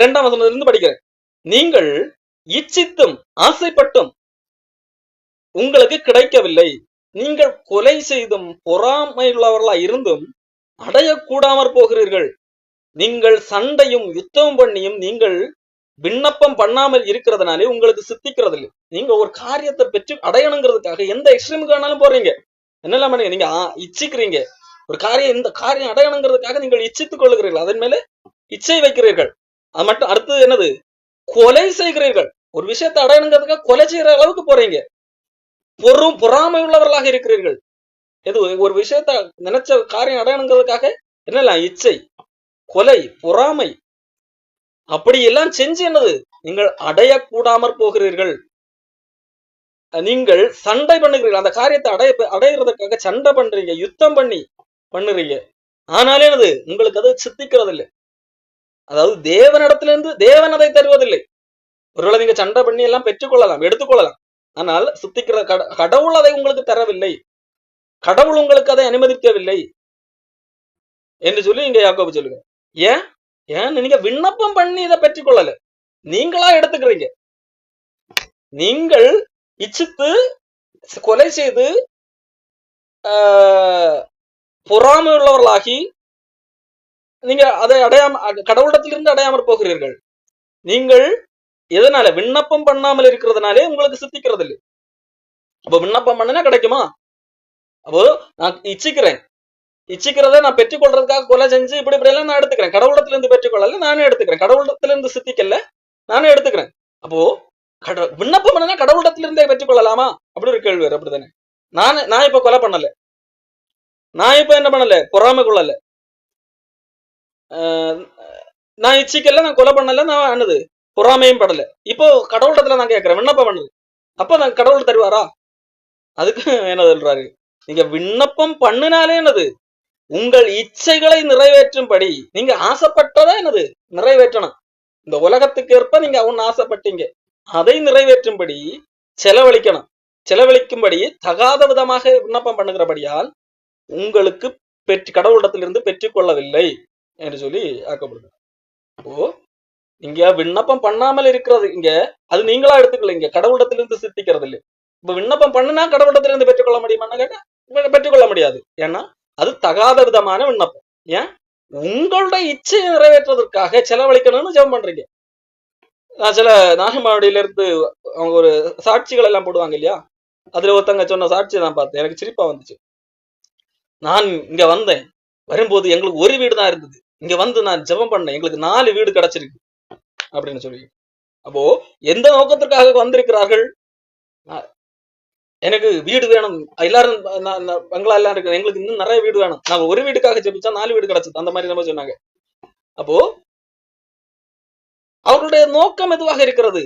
2ஆம் வசனத்திலிருந்து படிக்கிறேன். நீங்கள் இச்சித்தும் ஆசைப்பட்டும் உங்களுக்கு கிடைக்கவில்லை, நீங்கள் கொலை செய்தும் பொறாமையுள்ளவர்களா இருந்தும் அடையக்கூடாமற் போகிறீர்கள், நீங்கள் சண்டையும் யுத்தம் பண்ணியும் நீங்கள் விண்ணப்பம் பண்ணாமல் இருக்கிறதுனாலே உங்களுக்கு சித்திக்கிறது இல்லை. நீங்க ஒரு காரியத்தை பெற்று அடையணுங்கிறதுக்காக எந்த எக்ஸ்ட்ரீமுக்கு வேணாலும் போறீங்க, என்னெல்லாம் பண்ணீங்க, நீங்க இச்சிக்கிறீங்க. ஒரு காரியம், இந்த காரியம் அடையணுங்கிறதுக்காக நீங்கள் இச்சித்துக் கொள்ளுகிறீர்கள், அதன் மேல இச்சை வைக்கிறீர்கள். அது மட்டும் அடுத்து என்னது, கொலை செய்கிறீர்கள். ஒரு விஷயத்தை அடையணுங்கிறதுக்காக கொலை செய்யற அளவுக்கு போறீங்க. பொறாமை உள்ளவர்களாக இருக்கிறீர்கள். எது, ஒரு விஷயத்த நினைச்ச காரியம் அடையணுங்கிறதுக்காக என்னெல்லாம் இச்சை, கொலை, பொறாமை, அப்படி எல்லாம் செஞ்சு என்னது நீங்கள் அடையக்கூடாமற் போகிறீர்கள். நீங்கள் சண்டை பண்ணுகிறீர்கள், அந்த காரியத்தை அடையிறதுக்காக சண்டை பண்றீங்க, யுத்தம் பண்ணுறீங்க. ஆனாலே என்னது உங்களுக்கு அது சித்திக்கிறது இல்லை. அதாவது தேவனிடத்திலிருந்து தேவன் அதை தருவதில்லை. ஒருவேளை நீங்க சண்டை பண்ணி எல்லாம் பெற்றுக்கொள்ளலாம், எடுத்துக்கொள்ளலாம், ஆனால் சித்திக்கிற கடவுள் அதை உங்களுக்கு தரவில்லை, கடவுள் உங்களுக்கு அதை அனுமதிக்கவில்லை என்று சொல்லி இங்க யாக்கோபு சொல்லுங்க. ஏன் நீங்க விண்ணப்பம் பண்ணி இதை பெற்றுக்கொள்ளல, நீங்களா எடுத்துக்கிறீங்க. நீங்கள் இச்சித்து கொலை செய்து பொறாமை உள்ளவர்களாகி நீங்க அதை கடவுளிடத்திலிருந்து அடையாமற் போகிறீர்கள். நீங்கள் எதனால விண்ணப்பம் பண்ணாமல் இருக்கிறதுனாலே உங்களுக்கு சித்திக்கிறது இல்லை. அப்ப விண்ணப்பம் பண்ணினா கிடைக்குமா? அப்போ நான் இச்சிக்கிறத நான் பெற்றுக்கொள்றதுக்காக கொலை செஞ்சு இப்படி எல்லாம் நான் எடுத்துக்கிறேன். கடவுளத்திலிருந்து பெற்றுக்கொள்ளல, நானே எடுத்துக்கிறேன். கடவுளத்திலிருந்து சித்திக்கல, நானே எடுத்துக்கிறேன். அப்போ விண்ணப்பம் பண்ணா கடவுளத்திலிருந்தே பெற்றுக்கொள்ளலாமா? அப்படி ஒரு கேள்வி வேறு. அப்படித்தானே, நான் இப்ப கொலை பண்ணல, நான் இப்ப என்ன பண்ணல, பொறாமை கொள்ளல, நான் இச்சிக்கல, நான் கொலை பண்ணல, நான் என்னது பொறாமையும் படல. இப்போ கடவுளத்துல நான் கேட்கிறேன், விண்ணப்பம் பண்ணுது, அப்ப நான் கடவுள் தருவாரா? அதுக்கு என்ன சொல்றாரு, நீங்க விண்ணப்பம் பண்ணினாலே என்னது உங்கள் இச்சைகளை நிறைவேற்றும்படி, நீங்க ஆசைப்பட்டதா என்னது நிறைவேற்றணும். இந்த உலகத்துக்கு ஏற்ப நீங்க ஒன்னு ஆசைப்பட்டீங்க, அதை நிறைவேற்றும்படி செலவழிக்கணும். செலவழிக்கும்படி தகாத விதமாக விண்ணப்பம் பண்ணுகிறபடியால் உங்களுக்கு கடவுளிடத்திலிருந்து பெற்றுக்கொள்ளவில்லை என்று சொல்லி ஆக்கப்படுது. அப்போ இங்க விண்ணப்பம் பண்ணாமல் இருக்கிறது, இங்க அது நீங்களா எடுத்துக்கல, இங்க கடவுளிடத்திலிருந்து சித்திக்கிறது இல்லை. இப்ப விண்ணப்பம் பண்ணுனா கடவுளிடத்திலிருந்து பெற்றுக்கொள்ள முடியுமான்னு கேட்டா பெற்றுக்கொள்ள முடியாது. ஏன்னா அது தகாத விதமான விண்ணப்பம். ஏன், உங்களுடைய இச்சையை நிறைவேற்றுவதற்காக செலவழிக்கணும்னு ஜெபம் பண்றீங்க. நான் சில நாகமாவடியில இருந்து அவங்க ஒரு சாட்சிகள் எல்லாம் போடுவாங்க இல்லையா, அதுல ஒருத்தங்க சொன்ன சாட்சியை நான் பார்த்தேன், எனக்கு சிரிப்பா வந்துச்சு. நான் இங்க வந்தேன், வரும்போது எங்களுக்கு ஒரு வீடு தான் இருந்தது, இங்க வந்து நான் ஜெபம் பண்ணேன், எங்களுக்கு 4 வீடு கிடைச்சிருக்கு அப்படின்னு சொல்லி. அப்போ எந்த நோக்கத்திற்காக வந்திருக்கிறார்கள்? எனக்கு வீடு வேணும், எல்லாரும் பங்களா எல்லாம் இருக்கு, எங்களுக்கு இன்னும் நிறைய வீடு வேணும், நாங்க ஒரு வீடுக்காக ஜெபிச்சா 4 வீடு கிடைச்சது, அந்த மாதிரி நம்ம சொன்னாங்க. அப்போ அவர்களுடைய நோக்கம் எதுவாக இருக்கிறது?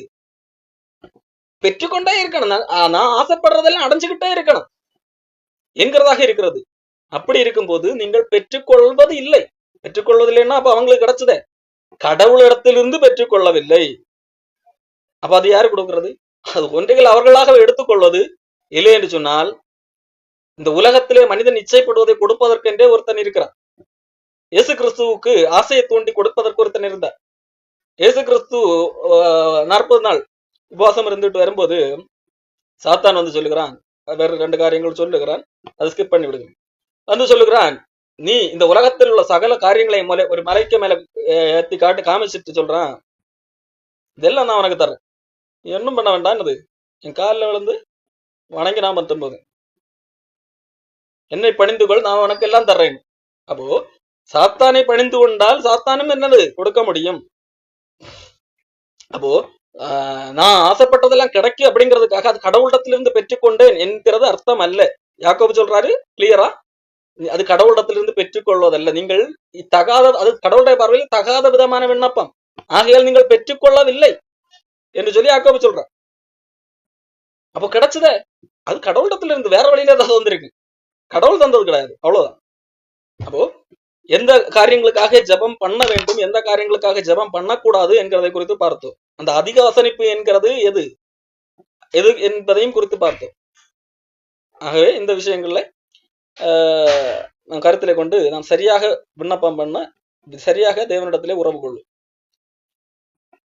பெற்றுக்கொண்டே இருக்கணும், நான் ஆசைப்படுறதெல்லாம் அடைஞ்சுக்கிட்டே இருக்கணும் என்கிறதாக இருக்கிறது. அப்படி இருக்கும்போது நீங்கள் பெற்றுக்கொள்வது இல்லை. பெற்றுக்கொள்வதில்லைன்னா அப்ப அவங்களுக்கு கிடைச்சதே கடவுளிடத்திலிருந்து பெற்றுக்கொள்ளவில்லை. அப்ப அது யாரு கொடுக்கிறது? அது ஒன்றைகள் அவர்களாக எடுத்துக்கொள்வது இல்லை என்று சொன்னால், இந்த உலகத்திலே மனிதன் இச்சைப்படுவதை கொடுப்பதற்கென்றே ஒருத்தன் இருக்கிறான். இயேசு கிறிஸ்துவுக்கு ஆசையை தூண்டி கொடுப்பதற்கு ஒருத்தன் இருந்தார். இயேசு கிறிஸ்து 40 நாள் உபவாசம் இருந்துட்டு வரும்போது சாத்தான் வந்து சொல்லுகிறான், வேற 2 காரியங்கள் சொல்லுகிறான், அதை ஸ்கிப் பண்ணி விடுங்க. வந்து சொல்லுகிறான், நீ இந்த உலகத்தில் உள்ள சகல காரியங்களையும் ஒரு மலைக்கு மேல ஏத்தி காட்டு காமிச்சிட்டு சொல்றான், இதெல்லாம் நான் உனக்கு தரேன், ஒன்றும் பண்ண வேண்டாம், என் காலில் விழுந்து வணங்கி நான் மட்டும் போது என்னை பணிந்து கொள், நான் உனக்கு எல்லாம் தர்றேன். அப்போ சாத்தானை பணிந்து கொண்டால் சாத்தானும் என்னது கொடுக்க முடியும். அப்போ நான் ஆசைப்பட்டதெல்லாம் கிடைக்கும் அப்படிங்கிறதுக்காக அது கடவுளிடத்திலிருந்து பெற்றுக்கொண்டேன் என்கிறது அர்த்தம் அல்ல. யாக்கோபு சொல்றாரு கிளியரா, அது கடவுளிடத்திலிருந்து பெற்றுக்கொள்வதல்ல. நீங்கள் தகாத, அது கடவுளுடைய பார்வையில் தகாத விதமான விண்ணப்பம், ஆகையால் நீங்கள் பெற்றுக்கொள்ளவில்லை என்று சொல்லி யாக்கோபு சொல்றார். அப்போ கிடைச்சதே அது கடவுளிடத்துல இருந்து, வேற வழியில ஏதாவது வந்திருக்கு, கடவுள் தந்தது கிடையாது, அவ்வளவுதான். அப்போ எந்த காரியங்களுக்காக ஜெபம் பண்ண வேண்டும், எந்த காரியங்களுக்காக ஜெபம் பண்ணக்கூடாது என்கிறதை குறித்து பார்த்தோம். அந்த அதிக வசனிப்பு என்கிறது எது எது என்பதையும் குறித்து பார்த்தோம். ஆகவே இந்த விஷயங்கள்ல கருத்திலே கொண்டு நாம் சரியாக விண்ணப்பம் பண்ண, சரியாக தேவனிடத்திலே உறவு கொள்ளும்.